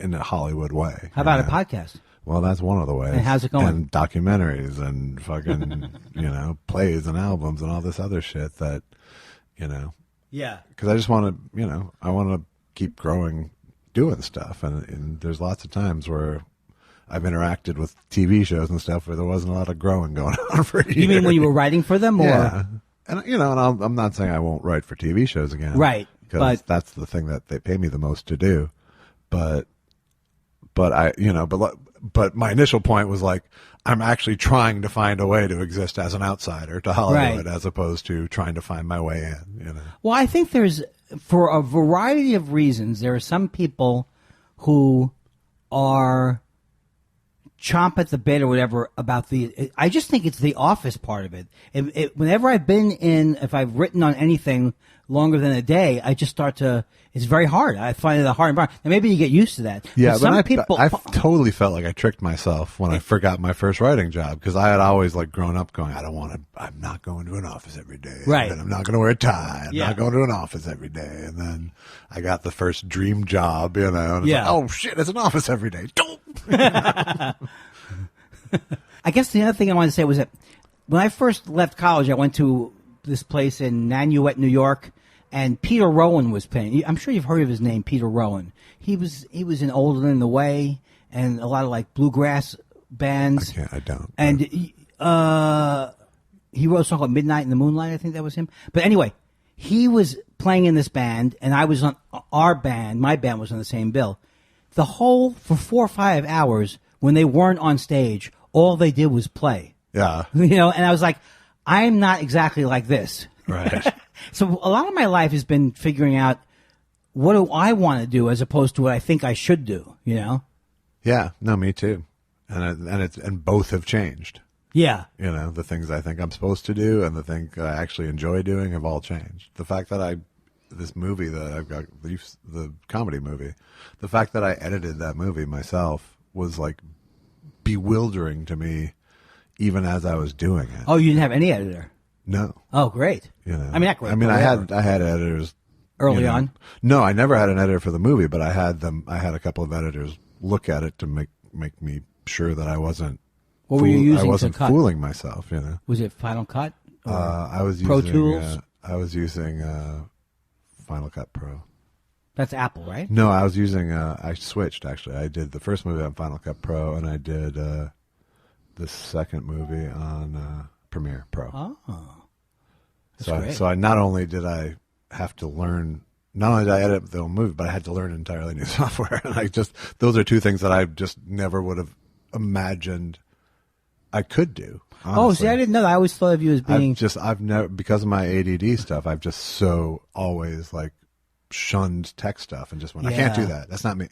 in a Hollywood way. How about a podcast? Well, that's one of the ways. And how's it going? And documentaries and fucking, plays and albums and all this other shit that, Yeah. Because I just want to, I want to keep growing, doing stuff. And there's lots of times where I've interacted with TV shows and stuff where there wasn't a lot of growing going on for a year. You mean when you were writing for them? Or? Yeah. And, I'm not saying I won't write for TV shows again. Right. Because that's the thing that they pay me the most to do. But my initial point was like, I'm actually trying to find a way to exist as an outsider to Hollywood, as opposed to trying to find my way in. Well, I think for a variety of reasons, there are some people who are chomp at the bit or whatever about I just think it's the office part of it. Whenever I've if I've written on anything longer than a day, I just it's very hard. I find it a hard environment. And maybe you get used to that. Yeah, but I totally felt like I tricked myself when I forgot my first writing job, because I had always grown up going, I'm not going to an office every day. Right. And I'm not going to wear a tie. I'm not going to an office every day. And then I got the first dream job, and it's like, oh shit, it's an office every day. I guess the other thing I wanted to say was that when I first left college, I went to this place in Nanuet, New York, and Peter Rowan was playing. I'm sure you've heard of his name, Peter Rowan. He was in Older Than the Way and a lot of bluegrass bands. I don't. And he wrote a song called Midnight in the Moonlight. I think that was him. But anyway, he was playing in this band, and I was on our band. My band was on the same bill. For 4 or 5 hours, when they weren't on stage, all they did was play. Yeah. And I was like, I'm not exactly like this. Right. So a lot of my life has been figuring out what do I want to do as opposed to what I think I should do, Yeah, no, me too. And both have changed. Yeah. The things I think I'm supposed to do and the things I actually enjoy doing have all changed. The fact that this movie that I've got, the comedy movie, the fact that I edited that movie myself was bewildering to me, even as I was doing it. Oh, you didn't have any editor? No. Oh, great. I mean, not great. I mean, I had editors early on. No, I never had an editor for the movie, but I had a couple of editors look at it to make me sure that I wasn't. What were you using? I wasn't to cut? fooling myself. Was it Final Cut? I was using Pro Tools. I was using Final Cut Pro. That's Apple, right? No, I was using. I switched actually. I did the first movie on Final Cut Pro, and I did the second movie on Premiere Pro. Oh, that's great. So I not only did I have to learn. Not only did I edit the movie, but I had to learn entirely new software. And those are two things that I just never would have imagined I could do. Honestly. Oh, see, I didn't know that. I always thought of you as being. I've never, because of my ADD stuff, I've just so always shunned tech stuff and just went, I can't do that. That's not me,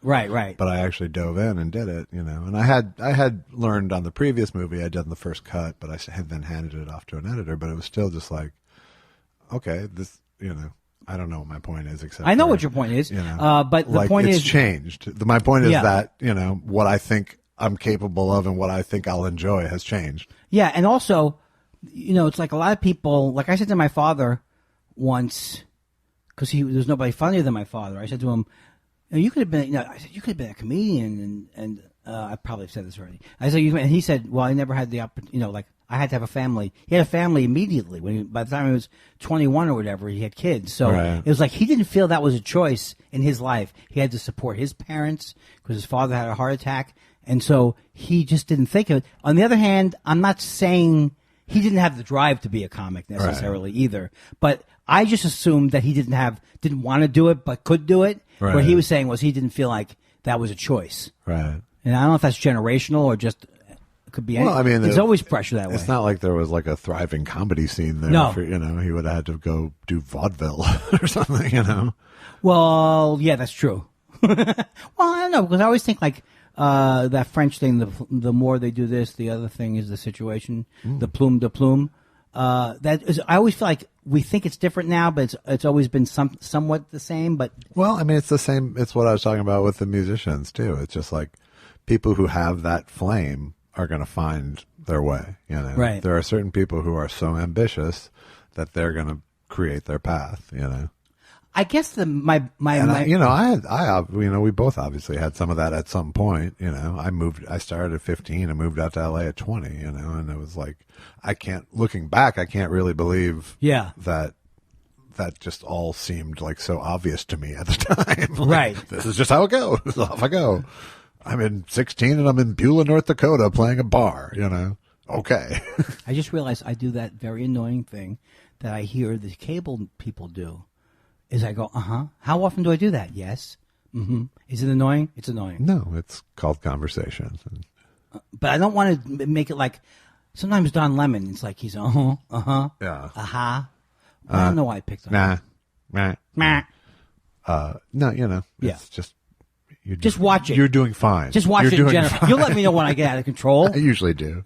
Right. But I actually dove in and did it, and I had learned on the previous movie, I'd done the first cut, but I had then handed it off to an editor, but it was still just okay, this, I don't know what my point is, except I know what your point is, but the point it's is changed. My point is that, what I think I'm capable of and what I think I'll enjoy has changed. Yeah, and also, it's like a lot of people, like I said to my father once, because there's nobody funnier than my father. I said to him, you could have been, I said, you could have been a comedian, and I probably have said this already. I said, and he said, well, I never had the opportunity, I had to have a family. He had a family immediately. By the time he was 21 or whatever, he had kids. So It was like he didn't feel that was a choice in his life. He had to support his parents because his father had a heart attack, And so he just didn't think of it. On the other hand, I'm not saying he didn't have the drive to be a comic necessarily either. But I just assumed that he didn't want to do it, but could do it. Right. What he was saying was he didn't feel like that was a choice. Right. And I don't know if that's generational or just it could be. Well, I mean, there's always pressure that way. It's not like there was like a thriving comedy scene there. No. For, he would have had to go do vaudeville or something. Well, yeah, that's true. Well, I don't know, because I always think like that French thing. The more they do this, the other thing is the situation. The plume de plume. That is, I always feel like we think it's different now, but it's always been somewhat the same. But well, I mean, it's the same. It's what I was talking about with the musicians too. It's just like people who have that flame are going to find their way. Right. There are certain people who are so ambitious that they're going to create their path. I guess we both obviously had some of that at some point. I started at 15 and moved out to LA at 20. And it was like, looking back, I can't really believe that just all seemed like so obvious to me at the time. Like, right. This is just how it goes. Off I go. I'm in 16 and I'm in Beulah, North Dakota playing a bar, Okay. I just realized I do that very annoying thing that I hear the cable people do. Is I go, How often do I do that? Yes. Mm-hmm. Is it annoying? It's annoying. No, it's called conversation. But I don't want to make it like, sometimes Don Lemon, it's like he's, Yeah. I don't know why I picked on him. No, it's just, just watch it. You're doing fine. Just watch it in general. Fine. You'll let me know when I get out of control. I usually do.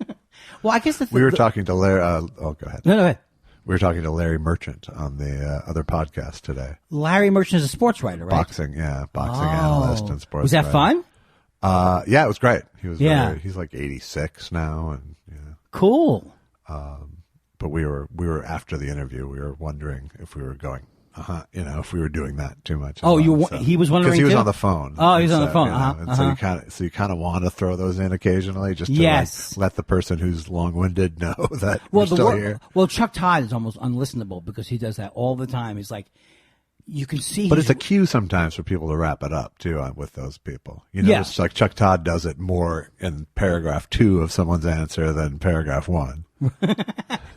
Well, I guess we were talking to Larry. Go ahead. No, go ahead. We were talking to Larry Merchant on the other podcast today. Larry Merchant is a sports writer, right? Boxing analyst and sports. Was that writer. fun? Yeah, it was great. He was. Yeah. He's like 86 now, and cool. But we were after the interview. We were wondering if we were going. If we were doing that too much. Oh, he was wondering because he was too? on the phone. Oh, he was on the phone. And so you kind of want to throw those in occasionally, just to like, let the person who's long-winded know that we're still here. Well, Chuck Todd is almost unlistenable because he does that all the time. He's like, you can see. But it's a cue sometimes for people to wrap it up too with those people. It's like Chuck Todd does it more in paragraph 2 of someone's answer than paragraph 1.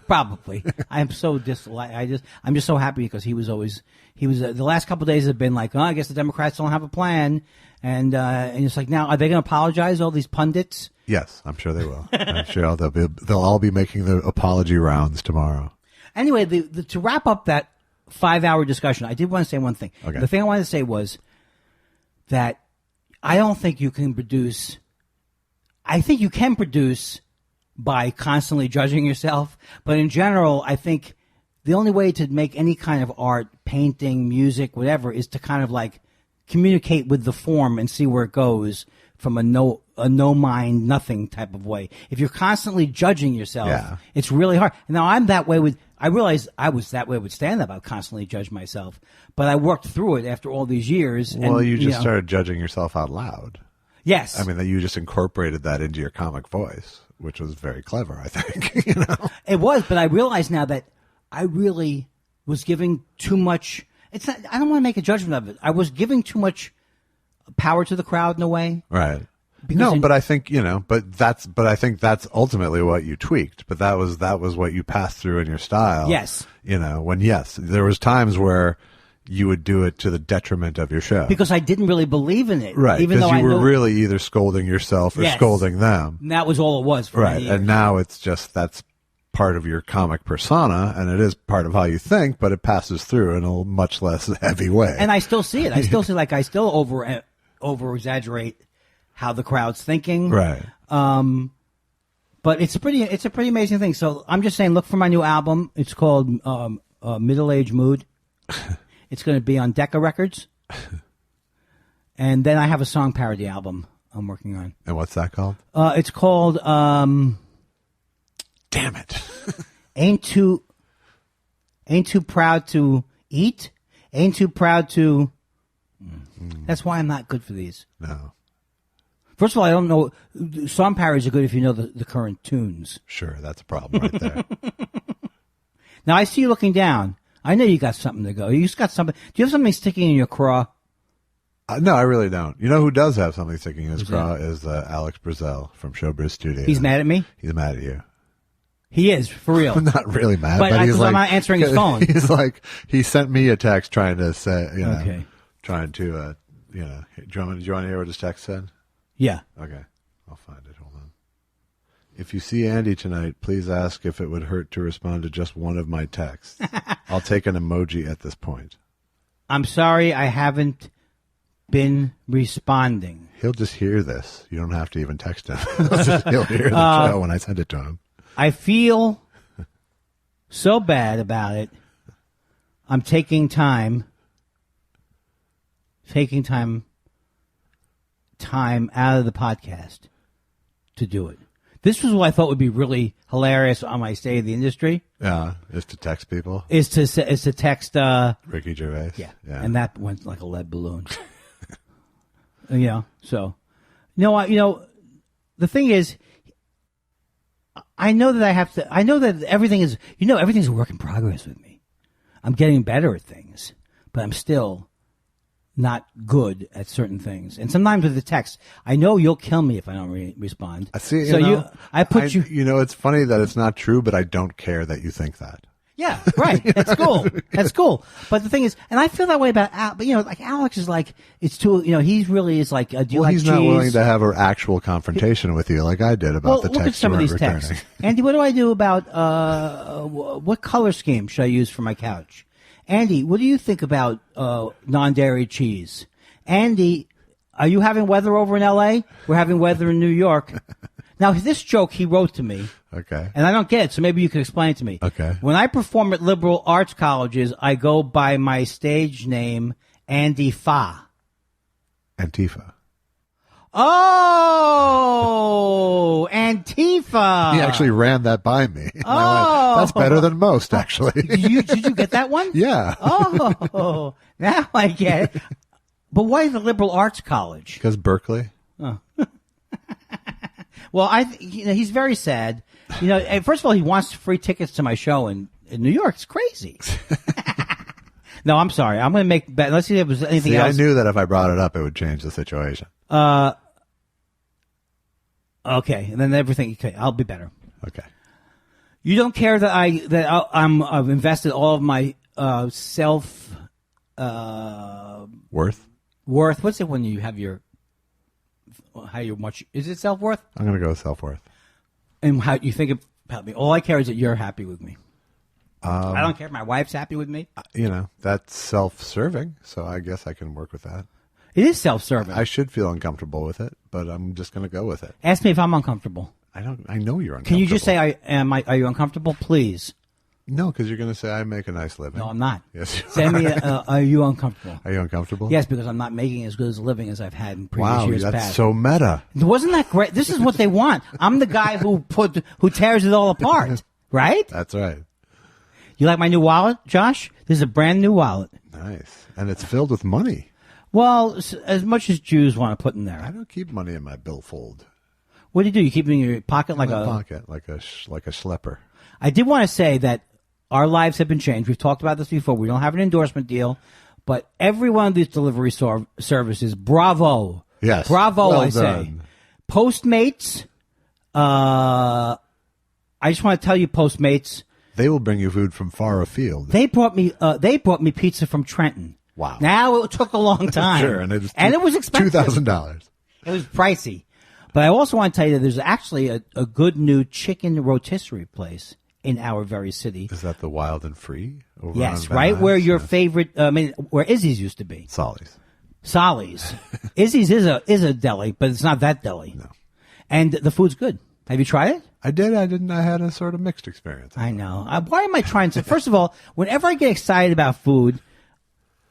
Probably. I'm so I'm just so happy because he was the last couple of days have been like, I guess the Democrats don't have a plan, and it's like, now are they going to apologize, all these pundits? Yes, I'm sure they will. I'm sure they'll all be making the apology rounds tomorrow. Anyway, to wrap up that 5-hour discussion, I did want to say one thing. Okay. The thing I wanted to say was that I don't think you can produce. I think you can produce by constantly judging yourself. But in general, I think the only way to make any kind of art, painting, music, whatever, is to kind of like communicate with the form and see where it goes from a no mind, nothing type of way. If you're constantly judging yourself, it's really hard. Now, I realized I was that way with stand-up. I would constantly judge myself. But I worked through it after all these years. Well, you just started judging yourself out loud. Yes. I mean, that you just incorporated that into your comic voice, which was very clever, I think. It was, but I realize now that I really was giving too much. It's not. I don't want to make a judgment of it. I was giving too much power to the crowd in a way. Right. But I think but I think that's ultimately what you tweaked. But that was what you passed through in your style. Yes. There was times where you would do it to the detriment of your show. Because I didn't really believe in it. Right, because you were really either scolding yourself or scolding them. And that was all it was for right, me. And now it's just that's part of your comic persona, and it is part of how you think, but it passes through in a much less heavy way. And I still see it. I still over exaggerate how the crowd's thinking. Right. But it's a pretty amazing thing. So I'm just saying, look for my new album. It's called Middle Age Mood. It's going to be on Decca Records. And then I have a song parody album I'm working on. And what's that called? It's called Damn it. Ain't too proud to eat. Ain't too proud to. That's why I'm not good for these. No. First of all, I don't know. Song parodies are good if you know the current tunes. Sure, that's a problem right there. Now I see you looking down. I know you got something to go. You just got something. Do you have something sticking in your craw? No, I really don't. You know who does have something sticking in his craw is Alex Brazel from Showbiz Studio. He's mad at me? He's mad at you. He is, for real. I'm not really mad, but he's I'm not answering his phone. He's like, he sent me a text trying to say, trying to, do you want to hear what his text said? Yeah. Okay. I'll find it. Hold on. If you see Andy tonight, please ask if it would hurt to respond to just one of my texts. I'll take an emoji at this point. I'm sorry I haven't been responding. He'll just hear this. You don't have to even text him. He'll hear the show when I send it to him. I feel so bad about it. I'm taking time out of the podcast to do it. This was what I thought would be really hilarious on my State of the Industry. Yeah, is to text people. Is to text Ricky Gervais. Yeah, and that went like a lead balloon. So the thing is, I know that everything is everything's a work in progress with me. I'm getting better at things, but I'm still not good at certain things. And sometimes with the text, I know you'll kill me if I don't respond. I see. It's funny that it's not true, but I don't care that you think that. Yeah, right. That's cool. That's cool. But the thing is, and I feel that way about Al, but like Alex is like, it's too, he really is like, do you like cheese? He's not willing to have an actual confrontation with you like I did about the text. Look at some of these returning. texts. Andy, what do I do about, what color scheme should I use for my couch? Andy, what do you think about, non-dairy cheese? Andy, are you having weather over in L.A.? We're having weather in New York. Now, this joke he wrote to me. Okay. And I don't get it, so maybe you can explain it to me. Okay. When I perform at liberal arts colleges, I go by my stage name, Andy Fa. Antifa. Oh, Antifa. He actually ran that by me. Oh. That's better than most, actually. Did you get that one? Yeah. Oh, now I get it. But why the liberal arts college? Because Berkeley. Oh. Well, he's very sad. First of all, he wants free tickets to my show in New York. It's crazy. No, I'm sorry. I'm going to make bet. Let's see if there was anything else. I knew that if I brought it up, it would change the situation. Okay, and then everything. Okay, I'll be better. Okay. You don't care that I've invested all of my self worth. What's it when you have your much is it self-worth? I'm going to go with self-worth. And how you think about me? All I care is that you're happy with me. I don't care if my wife's happy with me. That's self-serving, so I guess I can work with that. It is self-serving. I should feel uncomfortable with it, but I'm just going to go with it. Ask me if I'm uncomfortable. I know you're uncomfortable. Can you just say are you uncomfortable, please? No, because you're going to say I make a nice living. No, I'm not. Yes, you Send me. Are you uncomfortable? Are you uncomfortable? Yes, because I'm not making as good as a living as I've had in previous years past. Wow, that's so meta. Wasn't that great? This is what they want. I'm the guy who tears it all apart, right? That's right. You like my new wallet, Josh? This is a brand new wallet. Nice, and it's filled with money. Well, as much as Jews want to put in there. I don't keep money in my billfold. What do? You keep it in your pocket like like a schlepper. I did want to say that our lives have been changed. We've talked about this before. We don't have an endorsement deal, but every one of these delivery services, bravo. Yes. Bravo, well I done. say. Postmates, I just want to tell you, Postmates. They will bring you food from far afield. They brought me pizza from Trenton. Wow. Now it took a long time. Sure, and it was expensive. $2,000. It was pricey. But I also want to tell you that there's actually a good new chicken rotisserie place in our very city. Is that the Wild and Free? Yes, right where your favorite, where Izzy's used to be. Solly's. Izzy's is a deli, but it's not that deli. No. And the food's good. Have you tried it? I did. I didn't. I had a sort of mixed experience. I know. Why am I trying to? First of all, whenever I get excited about food,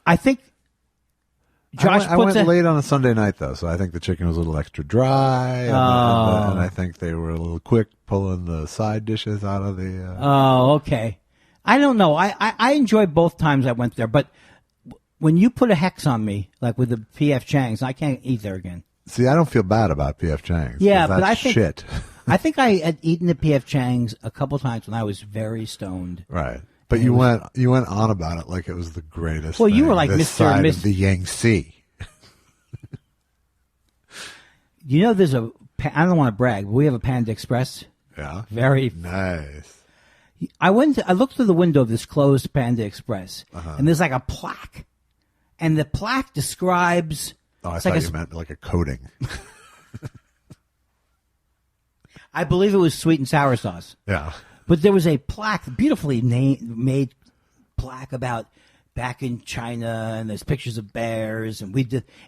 I think Josh I went late on a Sunday night, though, so I think the chicken was a little extra dry, and I think they were a little quick pulling the side dishes out of the... Oh, okay. I don't know. I enjoyed both times I went there, but when you put a hex on me, like with the P.F. Chang's, I can't eat there again. See, I don't feel bad about P.F. Chang's. Yeah, but I think... shit. I think I had eaten at P.F. Chang's a couple times when I was very stoned. Right. But you went on about it like it was the greatest. Well, thing you were like this Mr. side of the Yangtze. You know, I don't want to brag, but we have a Panda Express. Yeah. Very nice. I looked through the window of this closed Panda Express, and there's like a plaque. And the plaque describes... Oh, I thought you meant like a coating. I believe it was sweet and sour sauce. Yeah. But there was a plaque, beautifully made plaque about back in China, and there's pictures of bears. And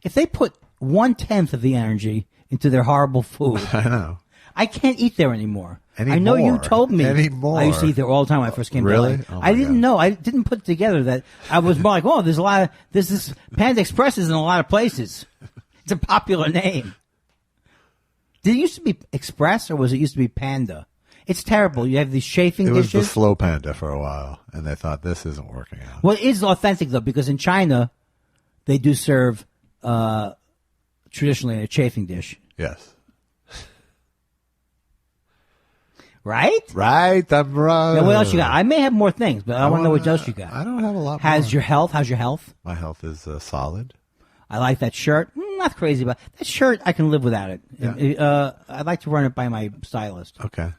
if they put 1/10 of the energy into their horrible food... I know. I can't eat there anymore. Anymore. I know you told me. Anymore. I used to eat there all the time when I first came to Really? LA. Oh I didn't God. know. I didn't put together that. I was more like, oh, there's this Panda Express is in a lot of places. It's a popular name. Did it used to be Express or was it used to be Panda? It's terrible. You have these chafing dishes. It was the slow Panda for a while, and they thought this isn't working out. Well, it is authentic though, because in China, they do serve traditionally a chafing dish. Yes. Right? Right, I'm right. Now, what else you got? I may have more things, but I want to know what else you got. I don't have a lot more. How's your health? My health is solid. I like that shirt. Not crazy about that shirt. I can live without it. Yeah. I'd like to run it by my stylist. Okay.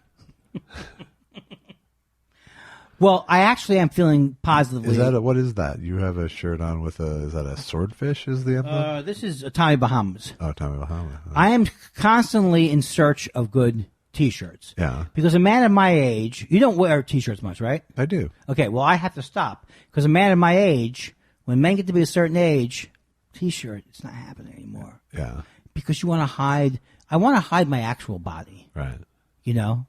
Well, I actually am feeling positively. What is that? You have a shirt on with is that a swordfish is the emblem? This is Tommy Bahamas. Oh, Tommy Bahama. Oh. I am constantly in search of good T-shirts. Yeah. Because a man of my age, you don't wear T-shirts much, right? I do. Okay, well, I have to stop. Because a man of my age, when men get to be a certain age, T-shirt, it's not happening anymore. Yeah. Because you want to hide, I want to hide my actual body. Right. You know?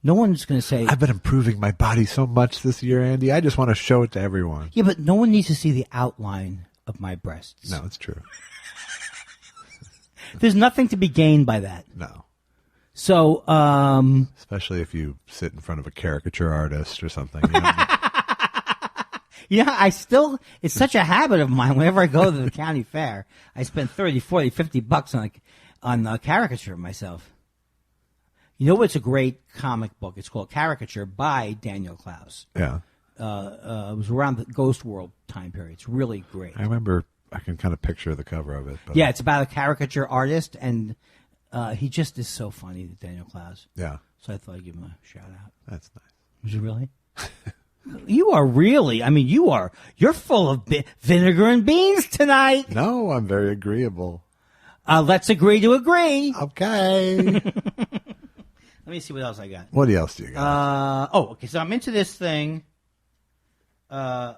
No one's going to say... I've been improving my body so much this year, Andy. I just want to show it to everyone. Yeah, but no one needs to see the outline of my breasts. No, it's true. There's nothing to be gained by that. No. So, especially if you sit in front of a caricature artist or something. It's such a habit of mine. Whenever I go to the county fair, I spend 30, 40, 50 bucks on a caricature of myself. You know what's a great comic book? It's called Caricature by Daniel Klaus. Yeah. It was around the Ghost World time period. It's really great. I remember, I can kind of picture the cover of it. But yeah, it's about a caricature artist, and he just is so funny, Daniel Klaus. Yeah. So I thought I'd give him a shout out. That's nice. Was it really? You are really, you're full of vinegar and beans tonight. No, I'm very agreeable. Let's agree to agree. Okay. Let me see what else I got. What else do you got? Okay. So I'm into this thing. So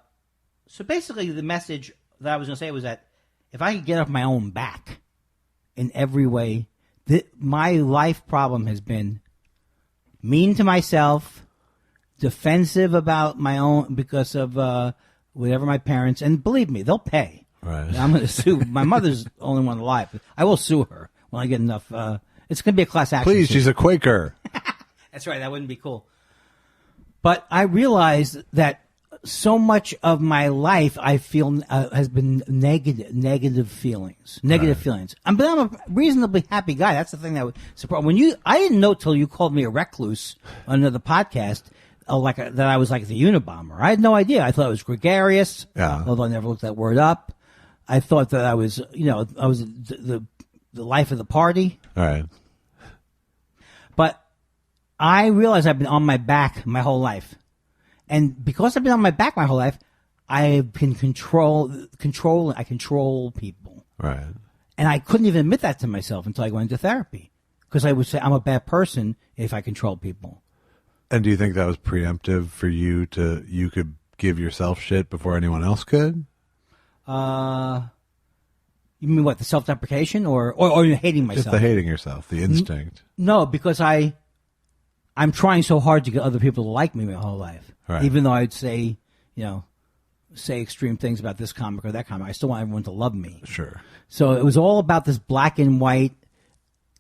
basically, the message that I was going to say was that if I could get off my own back in every way, my life problem has been mean to myself, defensive about my own because of whatever my parents, and believe me, they'll pay. Right. I'm going to sue. My mother's the only one alive. But I will sue her when I get enough. It's going to be a class action. Please, she's a Quaker. That's right. That wouldn't be cool. But I realized that so much of my life I feel has been negative feelings. I'm a reasonably happy guy. That's the thing that would surprise I didn't know till you called me a recluse on another podcast. That I was like the Unabomber. I had no idea. I thought I was gregarious. Yeah. Although I never looked that word up. I thought that I was, I was the life of the party. All right. But I realize I've been on my back my whole life. And because I've been on my back my whole life, I can control people. Right. And I couldn't even admit that to myself until I went into therapy. Because I would say I'm a bad person if I control people. And do you think that was preemptive for you could give yourself shit before anyone else could? You mean what, the self-deprecation or hating myself? Just the hating yourself, the instinct. No, because I'm trying so hard to get other people to like me my whole life. Right. Even though I'd say extreme things about this comic or that comic, I still want everyone to love me. Sure. So it was all about this black and white.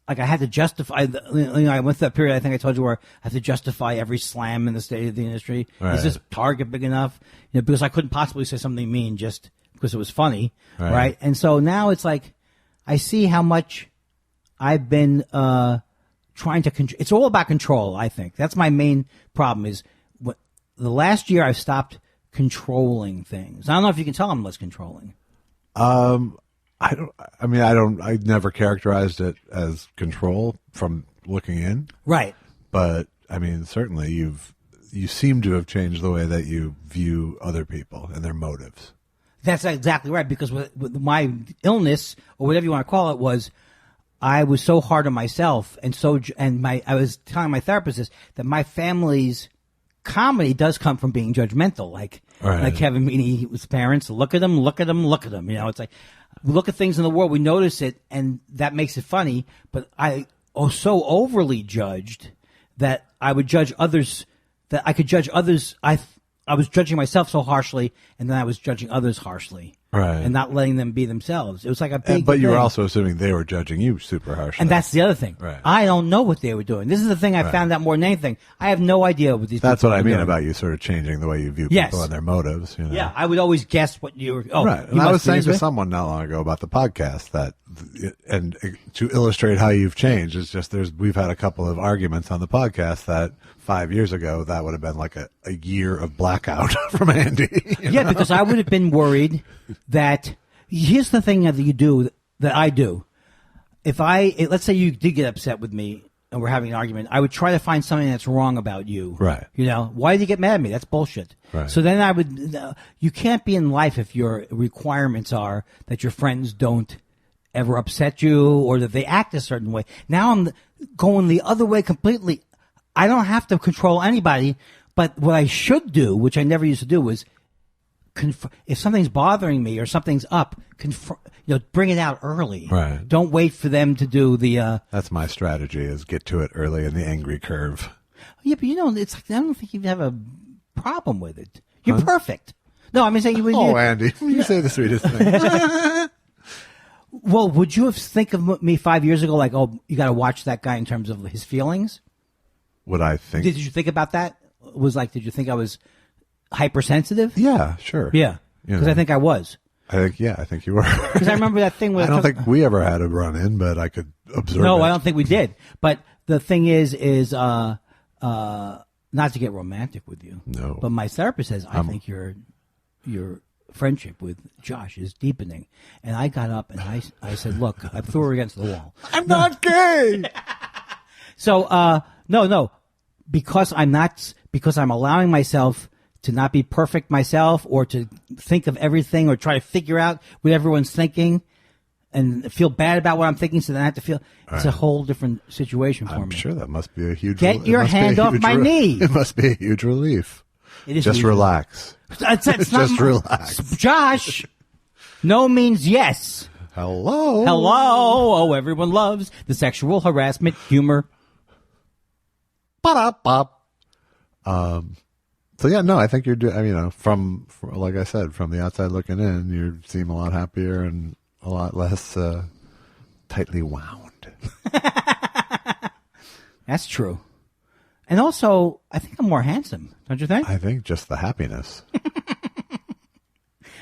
Like I had to justify. I went through that period. I think I told you where I have to justify every slam in the state of the industry. Right. Is this Target big enough? Because I couldn't possibly say something mean just because it was funny, right? And so now it's like I see how much I've been trying to control. It's all about control. I think that's my main problem. Is the last year I've stopped controlling things. I don't know if you can tell I'm less controlling. I never characterized it as control from looking in. Right. But I mean, certainly you seem to have changed the way that you view other people and their motives. That's exactly right. Because with my illness, or whatever you want to call it, was I was so hard on myself, I was telling my therapist this, that my family's comedy does come from being judgmental, like Kevin Meaney's parents. Look at them, look at them, look at them. You know, it's like we look at things in the world, we notice it, and that makes it funny. But I was so overly judged that I would judge others. That I could judge others. I was judging myself so harshly, and then I was judging others harshly. Right. And not letting them be themselves. It was like a big But you were thing. also assuming they were judging you super harshly. And that's the other thing. Right. I don't know what they were doing. This is the thing I found out more than anything. I have no idea what these That's people what I were mean doing. about you sort of changing the way you view Yes. people and their motives. You know? Yeah, I would always guess what you were. Oh, Right. you And I must was be saying this to way? someone not long ago about the podcast and to illustrate how you've changed, it's just we've had a couple of arguments on the podcast that 5 years ago, that would have been like a year of blackout from Andy. Yeah, because I would have been worried that here's the thing that you do that I do. Let's say you did get upset with me and we're having an argument, I would try to find something that's wrong about you. Right. You know, why did you get mad at me? That's bullshit. Right. So then you can't be in life if your requirements are that your friends don't ever upset you or that they act a certain way. Now I'm going the other way completely. I don't have to control anybody, but what I should do, which I never used to do, was if something's bothering me or something's up, bring it out early. Right. Don't wait for them to do the. That's my strategy: is get to it early in the angry curve. Yeah, but it's like I don't think you have a problem with it. You're perfect. No, I'm saying you. Oh, Andy, you say the sweetest thing. Well, would you have think of me 5 years ago like, oh, you got to watch that guy in terms of his feelings? Would I think? Did you think about that? Did you think I was hypersensitive? Yeah, sure. Yeah, because I think I was. I think you were. Because I remember that thing. I don't think we ever had a run in, but I could observe. No, it. I don't think we did. But the thing is not to get romantic with you. No. But my therapist says I think your friendship with Josh is deepening. And I got up and I said, look, I threw her against the wall. I'm not gay. So no, because I'm allowing myself to not be perfect myself or to think of everything or try to figure out what everyone's thinking and feel bad about what I'm thinking, so then I have to feel it's a whole different situation for me. I'm sure that must be a huge. Get your hand off my knee. It must be a huge relief. It is just usually. Relax. It's just relax. Josh, no means yes. Hello. Oh, everyone loves the sexual harassment humor. Ba-da-bop. So yeah, no, I think you're doing. I mean, from like I said, from the outside looking in, you seem a lot happier and a lot less tightly wound. That's true. And also, I think I'm more handsome, don't you think? I think just the happiness.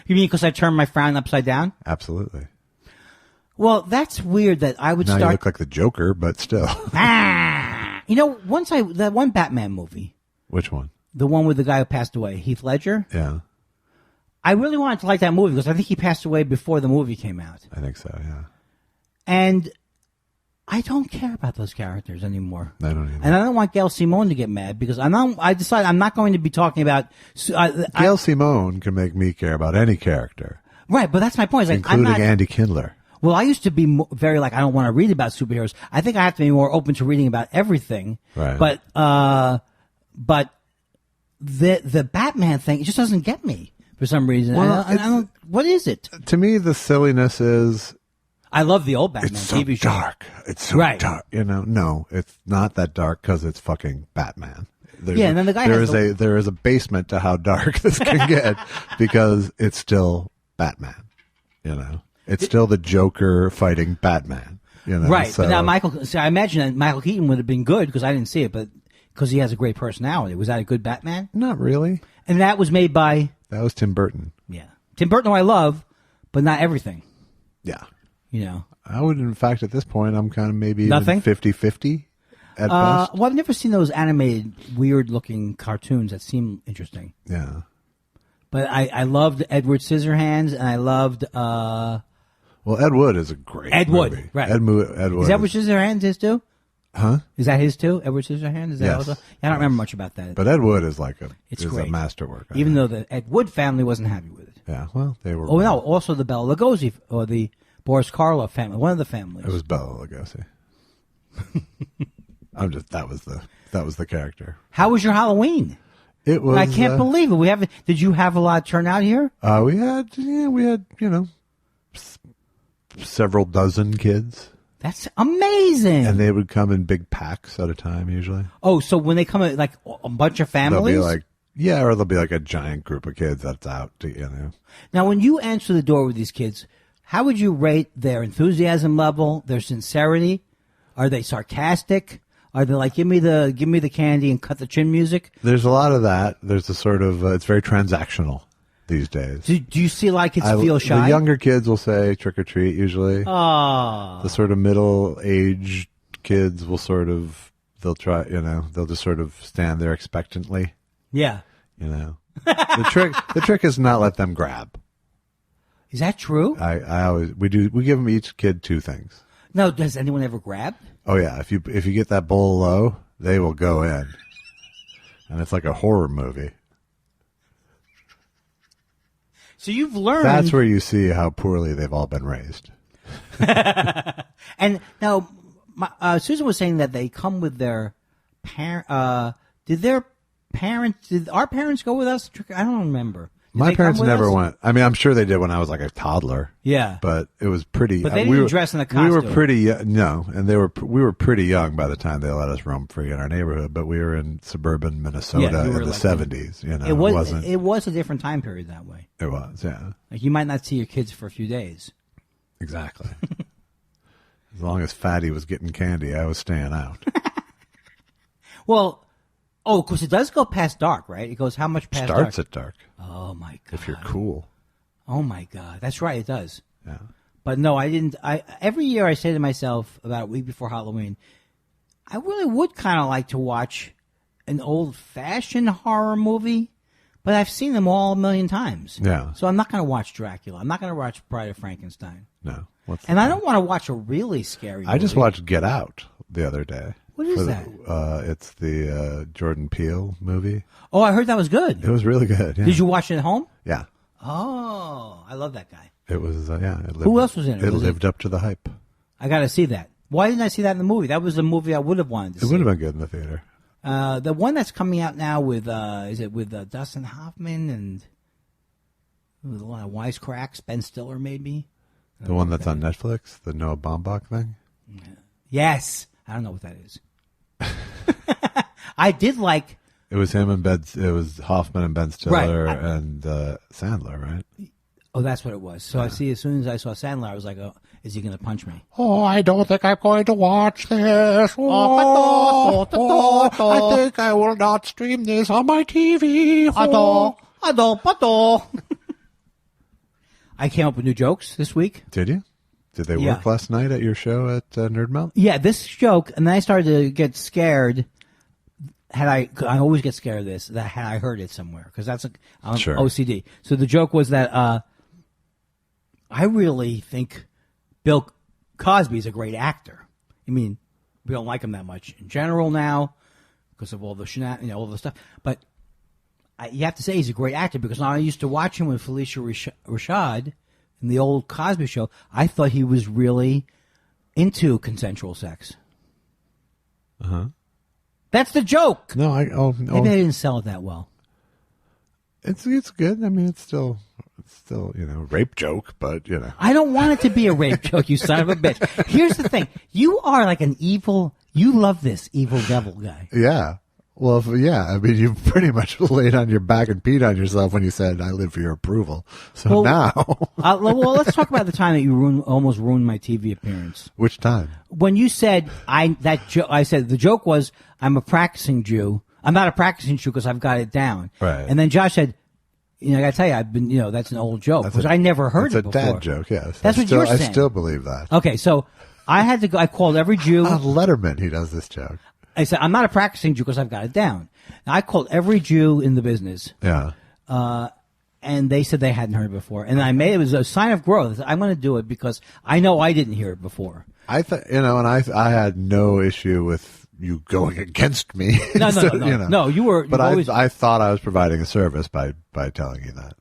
You mean because I turned my frown upside down? Absolutely. Well, that's weird that I would now start. You look like the Joker, but still. That one Batman movie. Which one? The one with the guy who passed away, Heath Ledger. Yeah. I really wanted to like that movie because I think he passed away before the movie came out. I think so, yeah. And I don't care about those characters anymore. I don't either. And I don't want Gail Simone to get mad because I decided I'm not going to be talking about. Gail Simone can make me care about any character. Right, but that's my point. It's like, including Andy Kindler. Well, I used to be very I don't want to read about superheroes. I think I have to be more open to reading about everything. Right. But the Batman thing, it just doesn't get me for some reason. Well, I don't. What is it? To me, the silliness is. I love the old Batman It's so TV show. dark. It's so dark. No, it's not that dark because it's fucking Batman. And then the guy there is a basement to how dark this can get because it's still Batman. It's still the Joker fighting Batman. Right. So, but now I imagine that Michael Keaton would have been good because I didn't see it, but because he has a great personality. Was that a good Batman? Not really. And that was made by. That was Tim Burton. Yeah, Tim Burton, who I love, but not everything. Yeah. I would, in fact, at this point, I'm kind of maybe nothing? 50-50 at best. Well, I've never seen those animated, weird-looking cartoons that seem interesting. Yeah. But I loved Edward Scissorhands, and I loved... Well, Ed Wood is a great movie. Right? Ed Wood. Is Edward Scissorhands his too? Huh? Is that his too? Edward Scissorhands? Is that Yes. also? I don't remember much about that. But Ed Wood is like It's a great. masterwork. Even though the Ed Wood family wasn't happy with it. Yeah, well, they were. Oh no! Also the Bela Lugosi or the Boris Karloff family, one of the families. It was Bela Lugosi. That was the character. How was your Halloween? It was. I can't believe it. Did you have a lot of turnout here? We had several dozen kids, That's amazing. and they would come in big packs at a time usually. Oh, so when they come in, like a bunch of families? They'll be like, or they'll be like a giant group of kids that's out to, Now, when you answer the door with these kids, how would you rate their enthusiasm level, their sincerity? Are they sarcastic? Are they like, give me the candy and cut the chin music? There's a lot of that. There's a sort of, it's very transactional these days. Do you see a lot of kids feel shy? The younger kids will say trick or treat usually. Oh. The sort of middle-aged kids will they'll try, they'll just sort of stand there expectantly. Yeah. The trick is not let them grab. Is that true? We give them each kid two things. No, does anyone ever grab? Oh yeah, if you get that bowl low, they will go in. And it's like a horror movie. So you've learned. That's where you see how poorly they've all been raised. And now, Susan was saying that they come with their parent. Did our parents go with us? I don't remember. My parents never went. I mean, I'm sure they did when I was like a toddler. Yeah, but it was pretty. But they didn't dress in a costume. We were pretty no, and we were pretty young by the time they let us roam free in our neighborhood. But we were in suburban Minnesota in the '70s. It was a different time period that way. It was, yeah. Like you might not see your kids for a few days. Exactly. As long as Fatty was getting candy, I was staying out. Well. Oh, because it does go past dark, right? It goes how much past dark? Starts at dark. Oh, my God. If you're cool. Oh, my God. That's right. It does. Yeah. But no, I didn't. Every year I say to myself about a week before Halloween, I really would kind of like to watch an old-fashioned horror movie, but I've seen them all a million times. Yeah. So I'm not going to watch Dracula. I'm not going to watch Bride of Frankenstein. No. And I don't want to watch a really scary movie. I just watched Get Out the other day. What is that? It's the Jordan Peele movie. Oh, I heard that was good. It was really good. Yeah. Did you watch it at home? Yeah. Oh, I love that guy. It was, Who else was in it? It lived up to the hype. I got to see that. Why didn't I see that in the movie? That was the movie I would have wanted to see. It would have been good in the theater. The one that's coming out now with, is it with Dustin Hoffman and with a lot of wisecracks? Ben Stiller, maybe? The one that's on Netflix? The Noah Baumbach thing? Yes. I don't know what that is. I did like. It was him and it was Hoffman and Ben Stiller and Sandler, right? Oh, that's what it was. So I see. As soon as I saw Sandler, I was like, "Oh, is he going to punch me?" Oh, I don't think I'm going to watch this. I think I will not stream this on my TV. I came up with new jokes this week. Did you? Did they work last night at your show at Nerd Melt? Yeah, this joke, and then I started to get scared. I always get scared of this, that had I heard it somewhere, because that's Sure. OCD. So the joke was that I really think Bill Cosby's a great actor. I mean, we don't like him that much in general now because of all the all the stuff. But you have to say he's a great actor, because I used to watch him with Felicia Rashad in the old Cosby Show. I thought he was really into consensual sex. Uh-huh. That's the joke. No, Maybe I didn't sell it that well. It's good. I mean, it's still rape joke, but I don't want it to be a rape joke, you son of a bitch. Here's the thing: you are like an evil. You love this evil devil guy. Yeah. Well, I mean, you pretty much laid on your back and peed on yourself when you said, "I live for your approval." So now, let's talk about the time that you almost ruined my TV appearance. Which time? When you said I said the joke was, "I'm a practicing Jew." I'm not a practicing Jew because I've got it down. Right. And then Josh said, I got to tell you, I've been, that's an old joke because I never heard it before. It's a dad joke. Yes. That's what you're saying. I still believe that. Okay, so I had to go. I called every Jew. On Letterman, he does this joke. I said, I'm not a practicing Jew because I've got it down. Now, I called every Jew in the business. Yeah. And they said they hadn't heard it before. And it was a sign of growth. I'm going to do it because I know I didn't hear it before. I had no issue with you going against me. No, no, you were. But I thought I was providing a service by telling you that.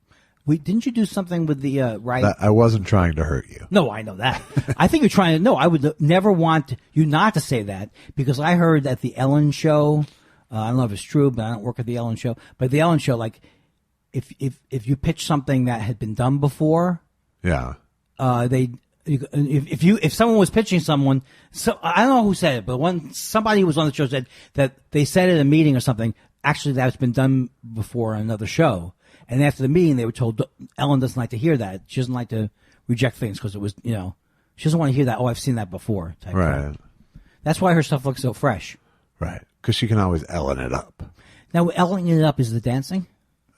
Didn't you do something with the right? I wasn't trying to hurt you. No, I know that. I think you're trying to. No, I would never want you not to say that because I heard at the Ellen show. I don't know if it's true, but I don't work at the Ellen show. But the Ellen show, like, if you pitch something that had been done before, yeah, if someone was pitching someone, so I don't know who said it, but somebody who was on the show said that they said at a meeting or something. Actually, that's been done before on another show. And after the meeting, they were told Ellen doesn't like to hear that. She doesn't like to reject things because it was, she doesn't want to hear that. Oh, I've seen that before. Type right. Thing. That's why her stuff looks so fresh. Right. Because she can always Ellen it up. Now, Elling it up is the dancing?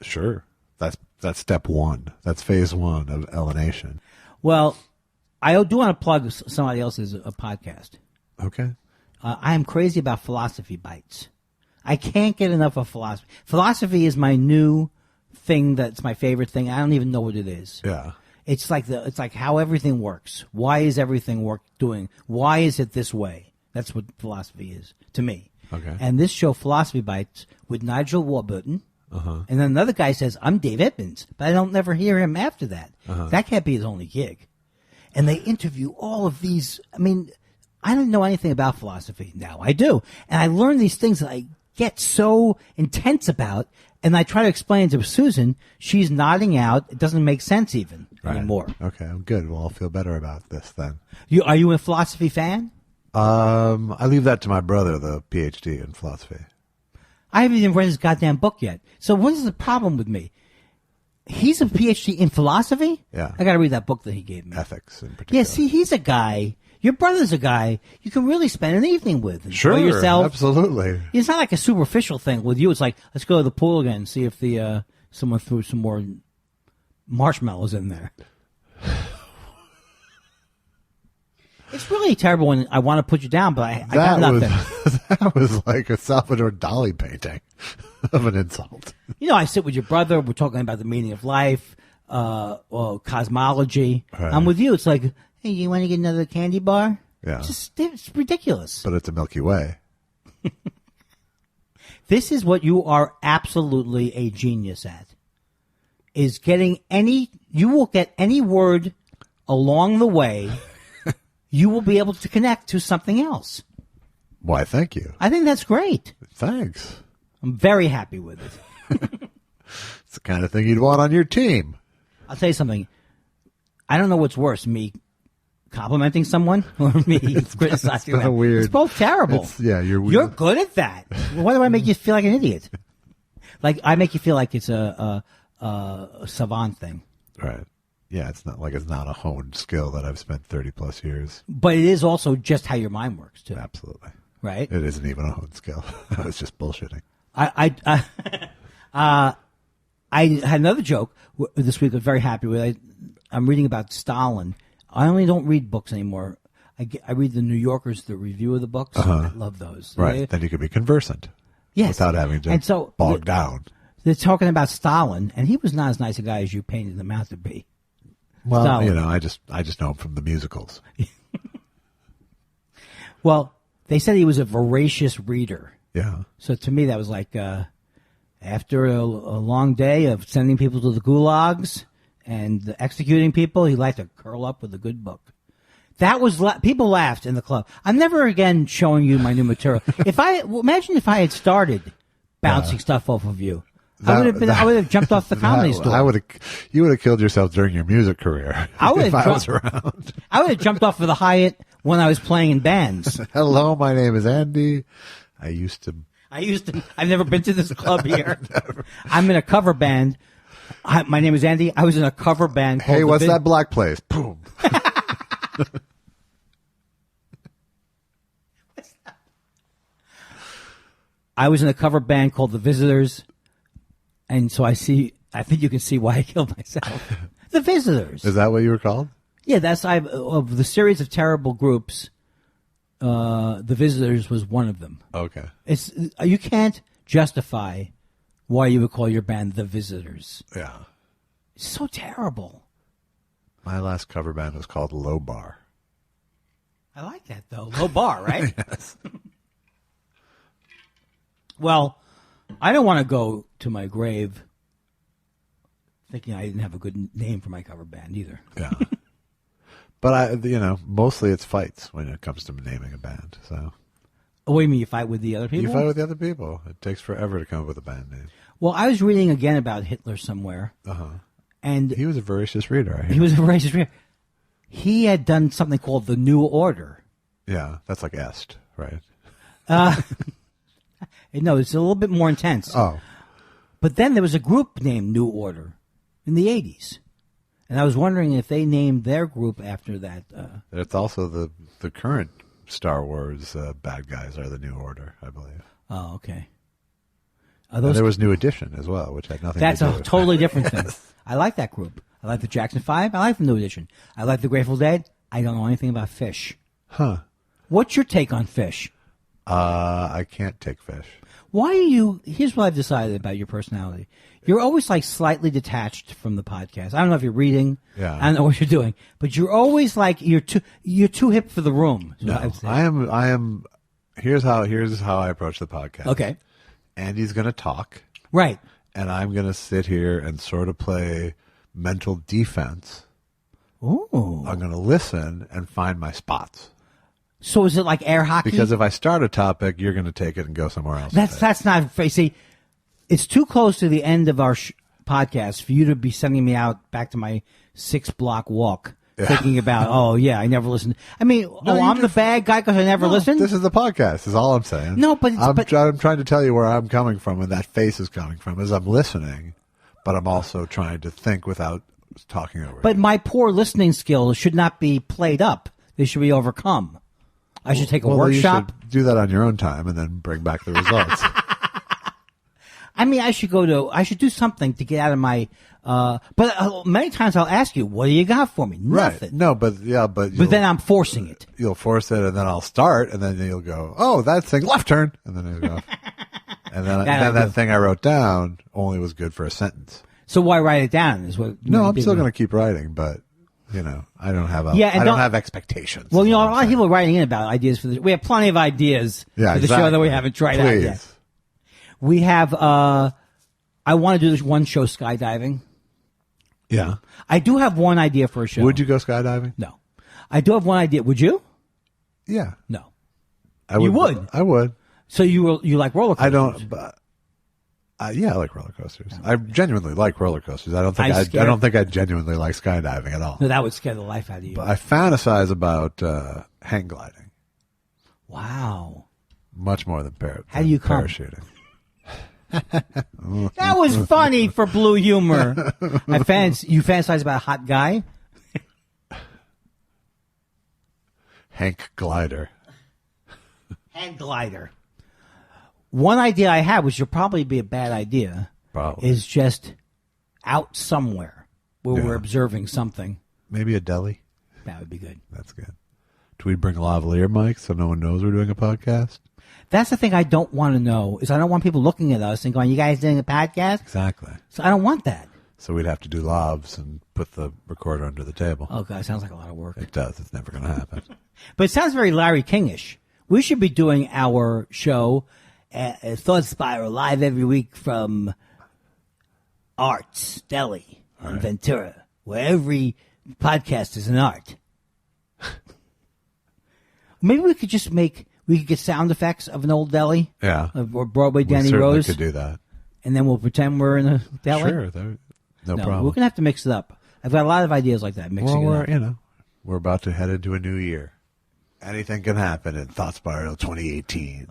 Sure. That's step one. That's phase one of Ellenation. Well, I do want to plug somebody else's podcast. Okay. I am crazy about Philosophy Bites. I can't get enough of philosophy. Philosophy is my new thing that's my favorite thing. I don't even know what it is. Yeah. It's like how everything works. Why is everything doing? Why is it this way? That's what philosophy is to me. Okay. And this show, Philosophy Bites, with Nigel Warburton. And then another guy says, I'm Dave Edmonds, but I don't never hear him after that. That can't be his only gig. And they interview all of these. I mean, I didn't know anything about philosophy. Now I do. And I learn these things that I get so intense about. And I try to explain to Susan. She's nodding out. It doesn't make sense even anymore. Okay, good. Well, I'll feel better about this then. Are you a philosophy fan? I leave that to my brother, the PhD in philosophy. I haven't even read his goddamn book yet. So what is the problem with me? He's a PhD in philosophy? Yeah. I got to read that book that he gave me. Ethics in particular. Yeah, see, he's a guy. Your brother's a guy you can really spend an evening with. Sure, yourself. Absolutely. It's not like a superficial thing. With you, it's like, let's go to the pool again and see if someone threw some more marshmallows in there. It's really terrible when I want to put you down, but I got nothing. That was like a Salvador Dali painting of an insult. I sit with your brother. We're talking about the meaning of life, cosmology. Right. I'm with you. It's like, hey, you want to get another candy bar? Yeah. It's ridiculous. But it's a Milky Way. This is what you are absolutely a genius at. Is getting you will get any word along the way. You will be able to connect to something else. Why, thank you. I think that's great. Thanks. I'm very happy with it. It's the kind of thing you'd want on your team. I'll tell you something. I don't know what's worse, me complimenting someone or me criticizing them. Weird. It's both terrible. You're weird. You're good at that. Why do I make you feel like an idiot? Like, I make you feel like it's a savant thing. Right. Yeah, it's not a honed skill that I've spent 30 plus years. But it is also just how your mind works, too. Absolutely. Right? It isn't even a honed skill. I was just bullshitting. I had another joke this week I was very happy with. I'm reading about Stalin. I only don't read books anymore. I read the New Yorkers, the review of the books. I love those. Right. Then you could be conversant. Yes. Without having to bog down. They're talking about Stalin, and he was not as nice a guy as you painted him out to be. Well, Stalin. I just know him from the musicals. Well, they said he was a voracious reader. Yeah. So to me, that was like after a long day of sending people to the gulags and executing people, he liked to curl up with a good book. That was people laughed in the club. I'm never again showing you my new material. Imagine if I had started bouncing stuff off of you. I would have jumped off the comedy store. You would have killed yourself during your music career. I was around. I would have jumped off of the Hyatt when I was playing in bands. Hello, my name is Andy. I've never been to this club here. I'm in a cover band. My name is Andy. I was in a cover band. Hey, what's that black place? Boom. I was in a cover band called The Visitors. And so I think you can see why I killed myself. The Visitors. Is that what you were called? Yeah, of the series of terrible groups, The Visitors was one of them. Okay. You can't justify why you would call your band The Visitors. Yeah. It's so terrible. My last cover band was called Low Bar. I like that, though. Low bar, right? Yes. Well, I don't want to go to my grave thinking I didn't have a good name for my cover band either. Yeah. But, mostly it's fights when it comes to naming a band. So. Oh, what do you mean, you fight with the other people? You fight with the other people. It takes forever to come up with a band name. Well, I was reading again about Hitler somewhere. Uh-huh. And he was a voracious reader, I hear. He was a voracious reader. He had done something called the New Order. Yeah, that's like Est, right? No, it's a little bit more intense. Oh. But then there was a group named New Order in the 80s. And I was wondering if they named their group after that. It's also the current Star Wars bad guys are the New Order, I believe. Oh, okay. There was New Edition as well, which had nothing to do with it. That's a totally different thing. I like that group. I like the Jackson 5. I like the New Edition. I like the Grateful Dead. I don't know anything about Fish. Huh. What's your take on Fish? I can't take Fish. Why are you... Here's what I've decided about your personality. You're always like slightly detached from the podcast. I don't know if you're reading. Yeah. I don't know what you're doing. But you're always like... You're too hip for the room. No, I am... Here's how I approach the podcast. Okay. Andy's going to talk. Right. And I'm going to sit here and sort of play mental defense. Ooh. I'm going to listen and find my spots. So is it like air hockey? Because if I start a topic, you're going to take it and go somewhere else. That's not fair. See, it's too close to the end of our podcast for you to be sending me out back to my 6-block walk, thinking about, I never listened. I mean, I'm the bad guy because I never listened? This is the podcast, is all I'm saying. No, but... I'm trying to tell you where I'm coming from and that face is coming from as I'm listening, but I'm also trying to think without talking over But you. my poor listening skills should not be played up. They should be overcome. I should take a workshop. You should do that on your own time and then bring back the results. I mean, I should do something to get out of my, but many times I'll ask you, what do you got for me? Nothing. Right. No, but then I'm forcing it. You'll force it and then I'll start and then you'll go, oh, that thing, left turn. And then you'll go, and then that thing I wrote down only was good for a sentence. So why write it down is what? No, I'm still going to keep writing, but I don't have I don't have expectations. Well, a lot of people are writing in about ideas for this. We have plenty of ideas for the show that we haven't tried out yet. We have, I want to do this one show, skydiving. Yeah. I do have one idea for a show. Would you go skydiving? No. I do have one idea. Would you? Yeah. No. You would? I would. So you like roller coasters? I don't, but, I like roller coasters. I genuinely like roller coasters. I don't think I genuinely like skydiving at all. No, that would scare the life out of you. But I fantasize about hang gliding. Wow. Much more than How do you parachuting. That was funny for blue humor. You fantasize about a hot guy? Hank glider. Hang glider. One idea I had, which would probably be a bad idea, is just out somewhere where we're observing something. Maybe a deli. That would be good. That's good. Do we bring lavalier mics so no one knows we're doing a podcast? That's the thing I don't want to know, is I don't want people looking at us and going, you guys doing a podcast? Exactly. So I don't want that. So we'd have to do lavs and put the recorder under the table. Oh, God, it sounds like a lot of work. It does. It's never going to happen. But it sounds very Larry King-ish. We should be doing our show, Thought Spiral, live every week from Arts Deli in Ventura, where every podcast is an art. Maybe we could just get sound effects of an old deli. Yeah. Or Broadway Danny Rose. We could do that. And then we'll pretend we're in a deli. Sure. No problem. We're going to have to mix it up. I've got a lot of ideas like that, mixing it up. We're about to head into a new year. Anything can happen in Thought Spiral 2018.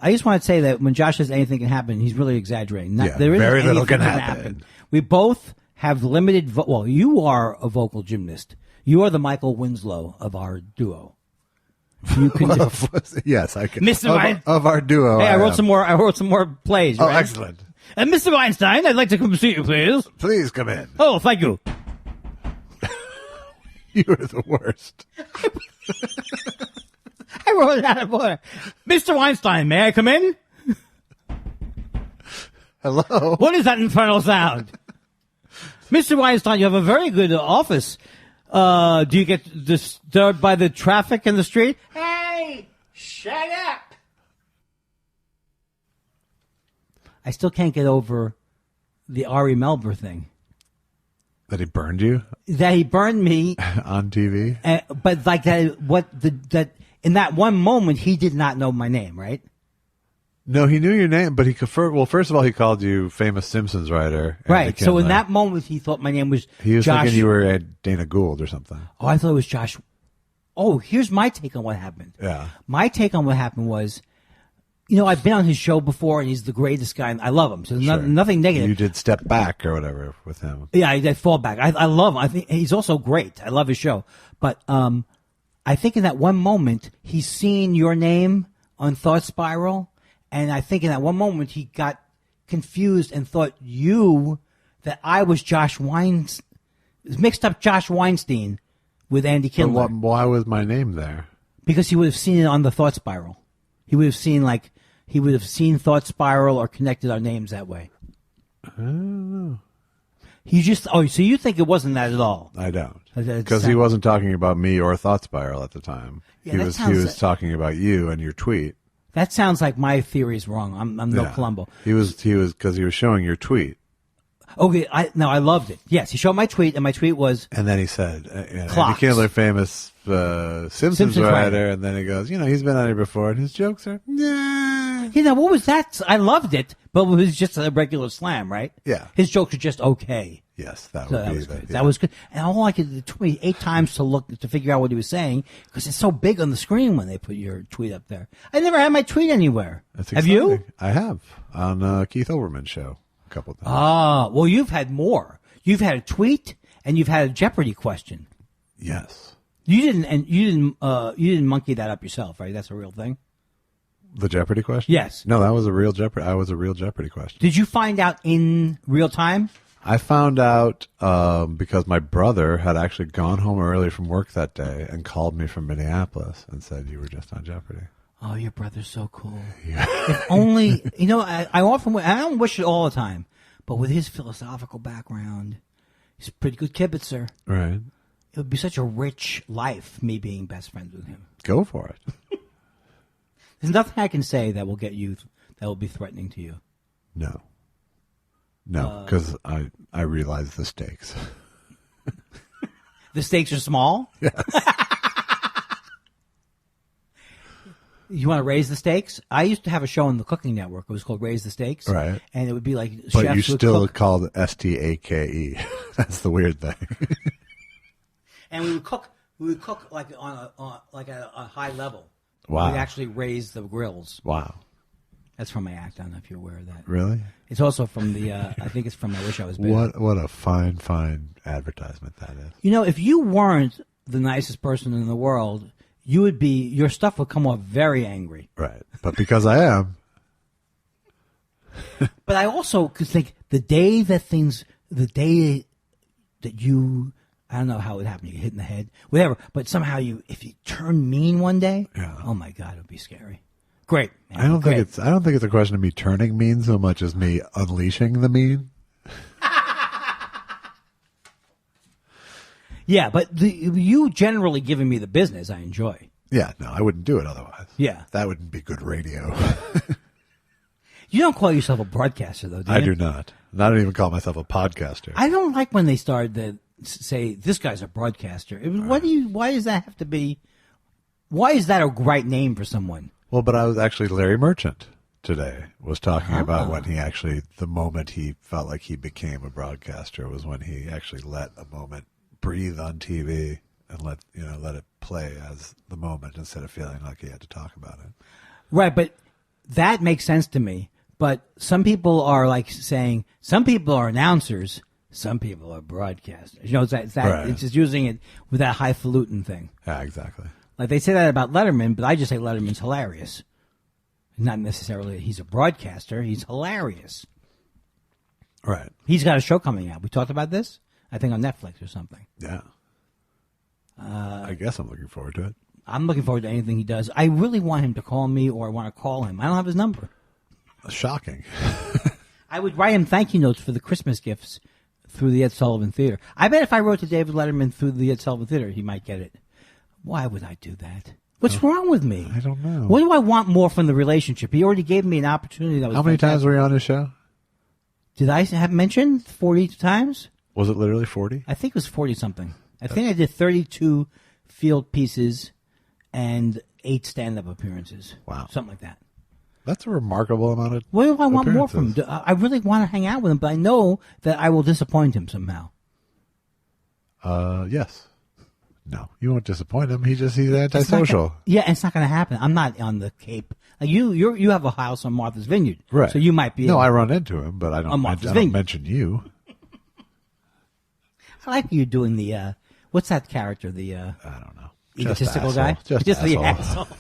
I just want to say that when Josh says anything can happen, he's really exaggerating. There isn't very little anything can happen. We both have limited... well, you are a vocal gymnast. You are the Michael Winslow of our duo. You can yes, I can. Mr. Of our duo. Hey, I wrote some more plays. Oh, right? excellent. Mr. Weinstein, I'd like to come see you, please. Please come in. Oh, thank you. You're the worst. I wrote it out of order. Mr. Weinstein, may I come in? Hello. What is that infernal sound? Mr. Weinstein, you have a very good office. Do you get disturbed by the traffic in the street? Hey, shut up. I still can't get over the Ari Melber thing. That he burned you? That he burned me. On TV? But like that in that one moment, he did not know my name, right? No, he knew your name, but first of all, he called you famous Simpsons writer. Right. So in that moment, he thought my name was He was Josh. thinking you were Dana Gould or something. Oh, I thought it was Josh. Oh, here's my take on what happened. Yeah. My take on what happened was, I've been on his show before, and he's the greatest guy, and I love him. So nothing negative. You did Step Back or whatever with him. Yeah, I did Fall Back. I love him. I think he's also great. I love his show. But I think in that one moment, he's seen your name on Thought Spiral, and I think in that one moment, he got confused and thought that I was Josh Weinstein, mixed up Josh Weinstein with Andy Kindler. Why was my name there? Because he would have seen it on the Thought Spiral. He would have seen Thought Spiral or connected our names that way. I don't know. So you think it wasn't that at all? I don't. Because he wasn't talking about me or Thought Spiral at the time. Yeah, he was talking about you and your tweet. That sounds like my theory is wrong. I'm no Columbo. He was because he was showing your tweet. Okay, I loved it. Yes, he showed my tweet, and my tweet was... And then he said, Andy Kindler, famous Simpsons writer, and then he goes, he's been on here before, and his jokes are, nah. What was that? I loved it, but it was just a regular slam, right? Yeah. His jokes are just okay. Yes, that was good. That was good. And all it took me 8 times to figure out what he was saying, because it's so big on the screen when they put your tweet up there. I never had my tweet anywhere. Have you? I have, on Keith Olbermann's show. Couple times. Well, you've had more. You've had a tweet and you've had a Jeopardy question. Yes. You didn't monkey that up yourself, right? That's a real thing. The Jeopardy question? Yes. No, that was a real Jeopardy. I was a real Jeopardy question. Did you find out in real time? I found out because my brother had actually gone home early from work that day and called me from Minneapolis and said you were just on Jeopardy. Oh, your brother's so cool. Yeah. If only, I don't wish it all the time, but with his philosophical background, he's a pretty good kibitzer. Right. It would be such a rich life, me being best friends with him. Go for it. There's nothing I can say that will be threatening to you. No, because I realize the stakes. The stakes are small? Yes. You want to raise the stakes? I used to have a show on the Cooking Network. It was called Raise the Stakes. Right. And it would be like but chefs you still would cook. called it STAKE. That's the weird thing. And we would cook like on a high level. Wow. We'd actually raise the grills. Wow. That's from my act. I don't know if you're aware of that. Really? It's also from the, I think it's from I Wish I Was Big. What a fine advertisement that is. If you weren't the nicest person in the world, your stuff would come off very angry. Right. But because I am. But I also could think the day that you, I don't know how it happened, you get hit in the head, whatever, but somehow if you turn mean one day, oh my God, it would be scary. Great. Man, I don't think it's a question of me turning mean so much as me unleashing the mean. Yeah, but you generally giving me the business, I enjoy. Yeah, no, I wouldn't do it otherwise. Yeah. That wouldn't be good radio. You don't call yourself a broadcaster, though, do you? I do not. And I don't even call myself a podcaster. I don't like when they start to say, this guy's a broadcaster. Why does that have to be, why is that a right name for someone? Well, but I was actually Larry Merchant today was talking about when the moment he felt like he became a broadcaster was when he actually let a moment breathe on TV and let it play as the moment instead of feeling like he had to talk about it. Right, but that makes sense to me. But some people are like saying, some people are announcers, some people are broadcasters. It's just using it with that highfalutin thing. Yeah, exactly. Like they say that about Letterman, but I just say Letterman's hilarious. Not necessarily that he's a broadcaster, he's hilarious. Right. He's got a show coming out. We talked about this? I think on Netflix or something. Yeah. I guess I'm looking forward to it. I'm looking forward to anything he does. I really want him to call me, or I want to call him. I don't have his number. Shocking. I would write him thank you notes for the Christmas gifts through the Ed Sullivan Theater. I bet if I wrote to David Letterman through the Ed Sullivan Theater, he might get it. Why would I do that? What's wrong with me? I don't know. What do I want more from the relationship? He already gave me an opportunity that was How many fantastic. times were you on his show? Did I have mentioned 40 times? Was it literally 40? I think it was 40-something. I think I did 32 field pieces and 8 stand-up appearances. Wow. Something like that. That's a remarkable amount of What do I want more from appearances. him? I really want to hang out with him, but I know that I will disappoint him somehow. Yes. No, you won't disappoint him. He's antisocial. Yeah, it's not going to happen. I'm not on the Cape. Like you have a house on Martha's Vineyard. Right. So you might be. No, I run into him, but I don't mention you. I like you doing the, what's that character? The, I don't know. egotistical Just guy? asshole. Just the asshole. asshole.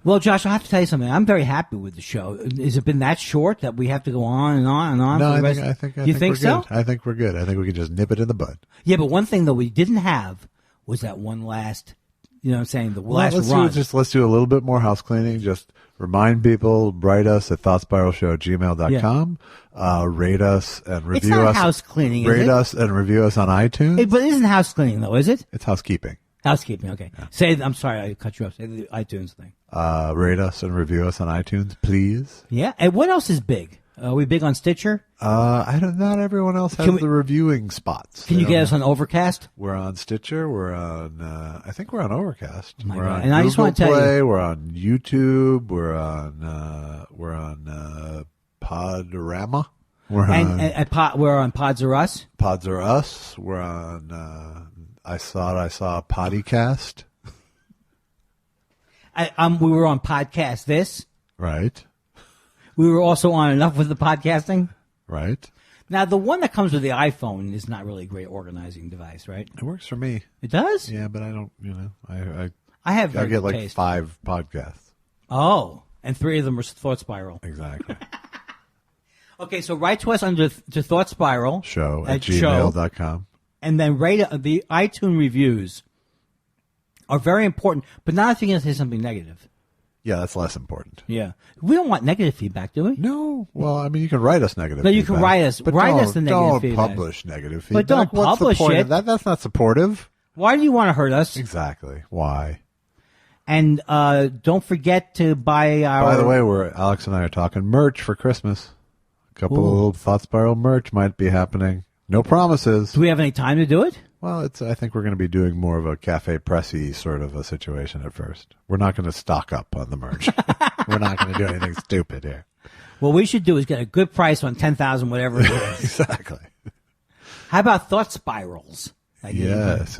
Well, Josh, I have to tell you something. I'm very happy with the show. Has it been that short that we have to go on and on and on? No, for the I rest? think You think we're so? good. I think we're good. I think we can just nip it in the bud. Yeah, but one thing that we didn't have was that one last, you know what I'm saying, the last run. Let's do a little bit more house cleaning. Just remind people, write us at thoughtspiralshow@gmail.com. Rate us and review It's not us. house cleaning, is Rate it? us and review us on iTunes. But it isn't house cleaning, though, is it? It's housekeeping. Housekeeping, okay. I'm sorry, I cut you off. Say the iTunes thing. Rate us and review us on iTunes, please. Yeah, and what else is big? Are we big on Stitcher? Not everyone else has the reviewing spots. Can you get us on Overcast? We're on Stitcher. We're on. I think we're on Overcast. Oh my we're God. on And I just want to tell Play. you, We're on YouTube. We're on Podorama. We're on Pods Are Us. Pods Are Us. We're on. I saw Poddycast. We were on Podcast This. Right. We were also on Enough with the Podcasting. Right. Now, the one that comes with the iPhone is not really a great organizing device, right? It works for me. It does? Yeah, but I don't. I have very I get good like taste. 5 podcasts. Oh, and 3 of them are Thought Spiral. Exactly. Okay, so write to us under to Thought Spiral Show at gmail.com. And then rate the iTunes reviews are very important, but not if you're going to say something negative. Yeah, that's less important. Yeah. We don't want negative feedback, do we? No. Well, I mean, you can write us negative No, feedback. you can write us. But Write us the negative don't feedback. publish negative feedback. But don't What's publish the point it. of that? That's not supportive. Why do you want to hurt us? Exactly. Why? And don't forget to buy our... By the way, Alex and I are talking merch for Christmas. A couple of little Thought Spiral merch might be happening. No promises. Do we have any time to do it? Well, I think we're going to be doing more of a cafe pressy sort of a situation at first. We're not going to stock up on the merch. We're not going to do anything stupid here. What we should do is get a good price on 10,000, whatever it is. Exactly. How about Thought Spirals? Yes.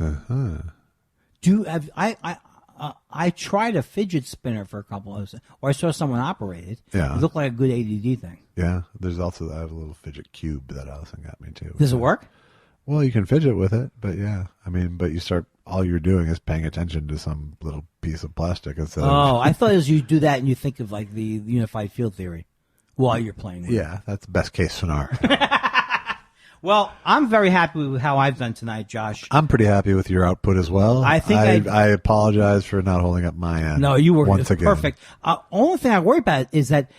I tried a fidget spinner for a couple of, or I saw someone operate it. Yeah. It looked like a good ADD thing. Yeah. There's also, I have a little fidget cube that Allison got me too. Does it work? Well, you can fidget with it, but yeah. I mean, but all you're doing is paying attention to some little piece of plastic instead of... Oh, I thought as you do that and you think of like the unified field theory while you're playing with it. Yeah, that's best case scenario. Well, I'm very happy with how I've done tonight, Josh. I'm pretty happy with your output as well. I think I apologize for not holding up my end. No, you were once again. perfect. Only thing I worry about is that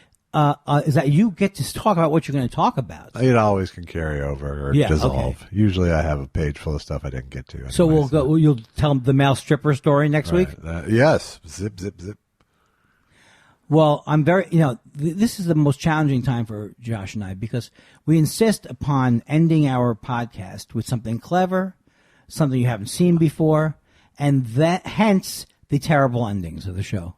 you get to talk about what you're going to talk about. It always can carry over or dissolve. Okay. Usually I have a page full of stuff I didn't get to. Anyway, so you'll tell the male stripper story next week? Yes. Zip, zip, zip. Well, I'm very, this is the most challenging time for Josh and I because we insist upon ending our podcast with something clever, something you haven't seen before, and hence the terrible endings of the show.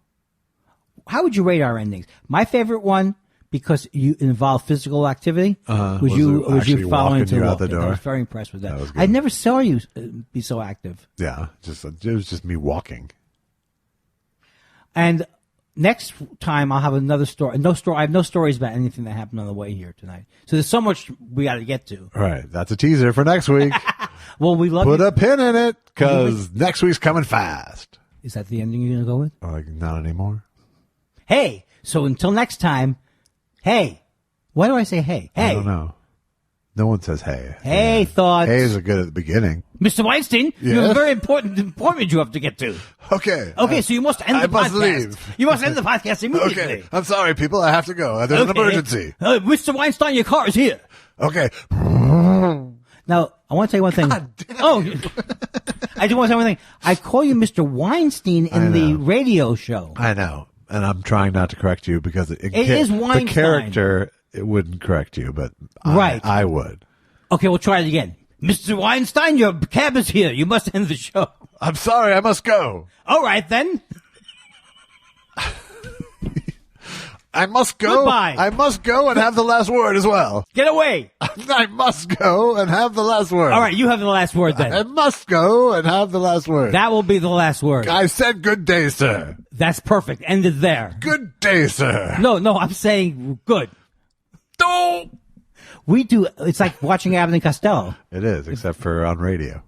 How would you rate our endings? My favorite one, because you involve physical activity, was you following to out the door? I was very impressed with that. Was I never saw you be so active. Yeah, it was just me walking. And next time I'll have another story. I have no stories about anything that happened on the way here tonight. So there's so much we got to get to. All right, that's a teaser for next week. Well, we love Put a pin in it because next week's coming fast. Is that the ending you're going to go with? Not anymore. Hey, so until next time, hey. Why do I say hey? Hey. I don't know. No one says hey. Hey, thoughts. Hey is good at the beginning. Mr. Weinstein, you have a very important appointment you have to get to. Okay. Okay, so you must end the podcast. I must leave. You must end the podcast immediately. Okay. I'm sorry, people. I have to go. There's an emergency. Mr. Weinstein, your car is here. Okay. Now, I want to tell you one thing. Oh, I do want to say one thing. I call you Mr. Weinstein in the radio show. I know. And I'm trying not to correct you because it is Weinstein. The character, it wouldn't correct you, but I would. Okay, we'll try it again. Mr. Weinstein, your cab is here. You must end the show. I'm sorry, I must go. All right, then. I must go. Goodbye. I must go and have the last word as well. Get away. I must go and have the last word. All right, you have the last word then. I must go and have the last word. That will be the last word. I said good day, sir. That's perfect. End it there. Good day, sir. No, I'm saying good. Don't. We do. It's like watching Abbott and Costello. It is, except for on radio.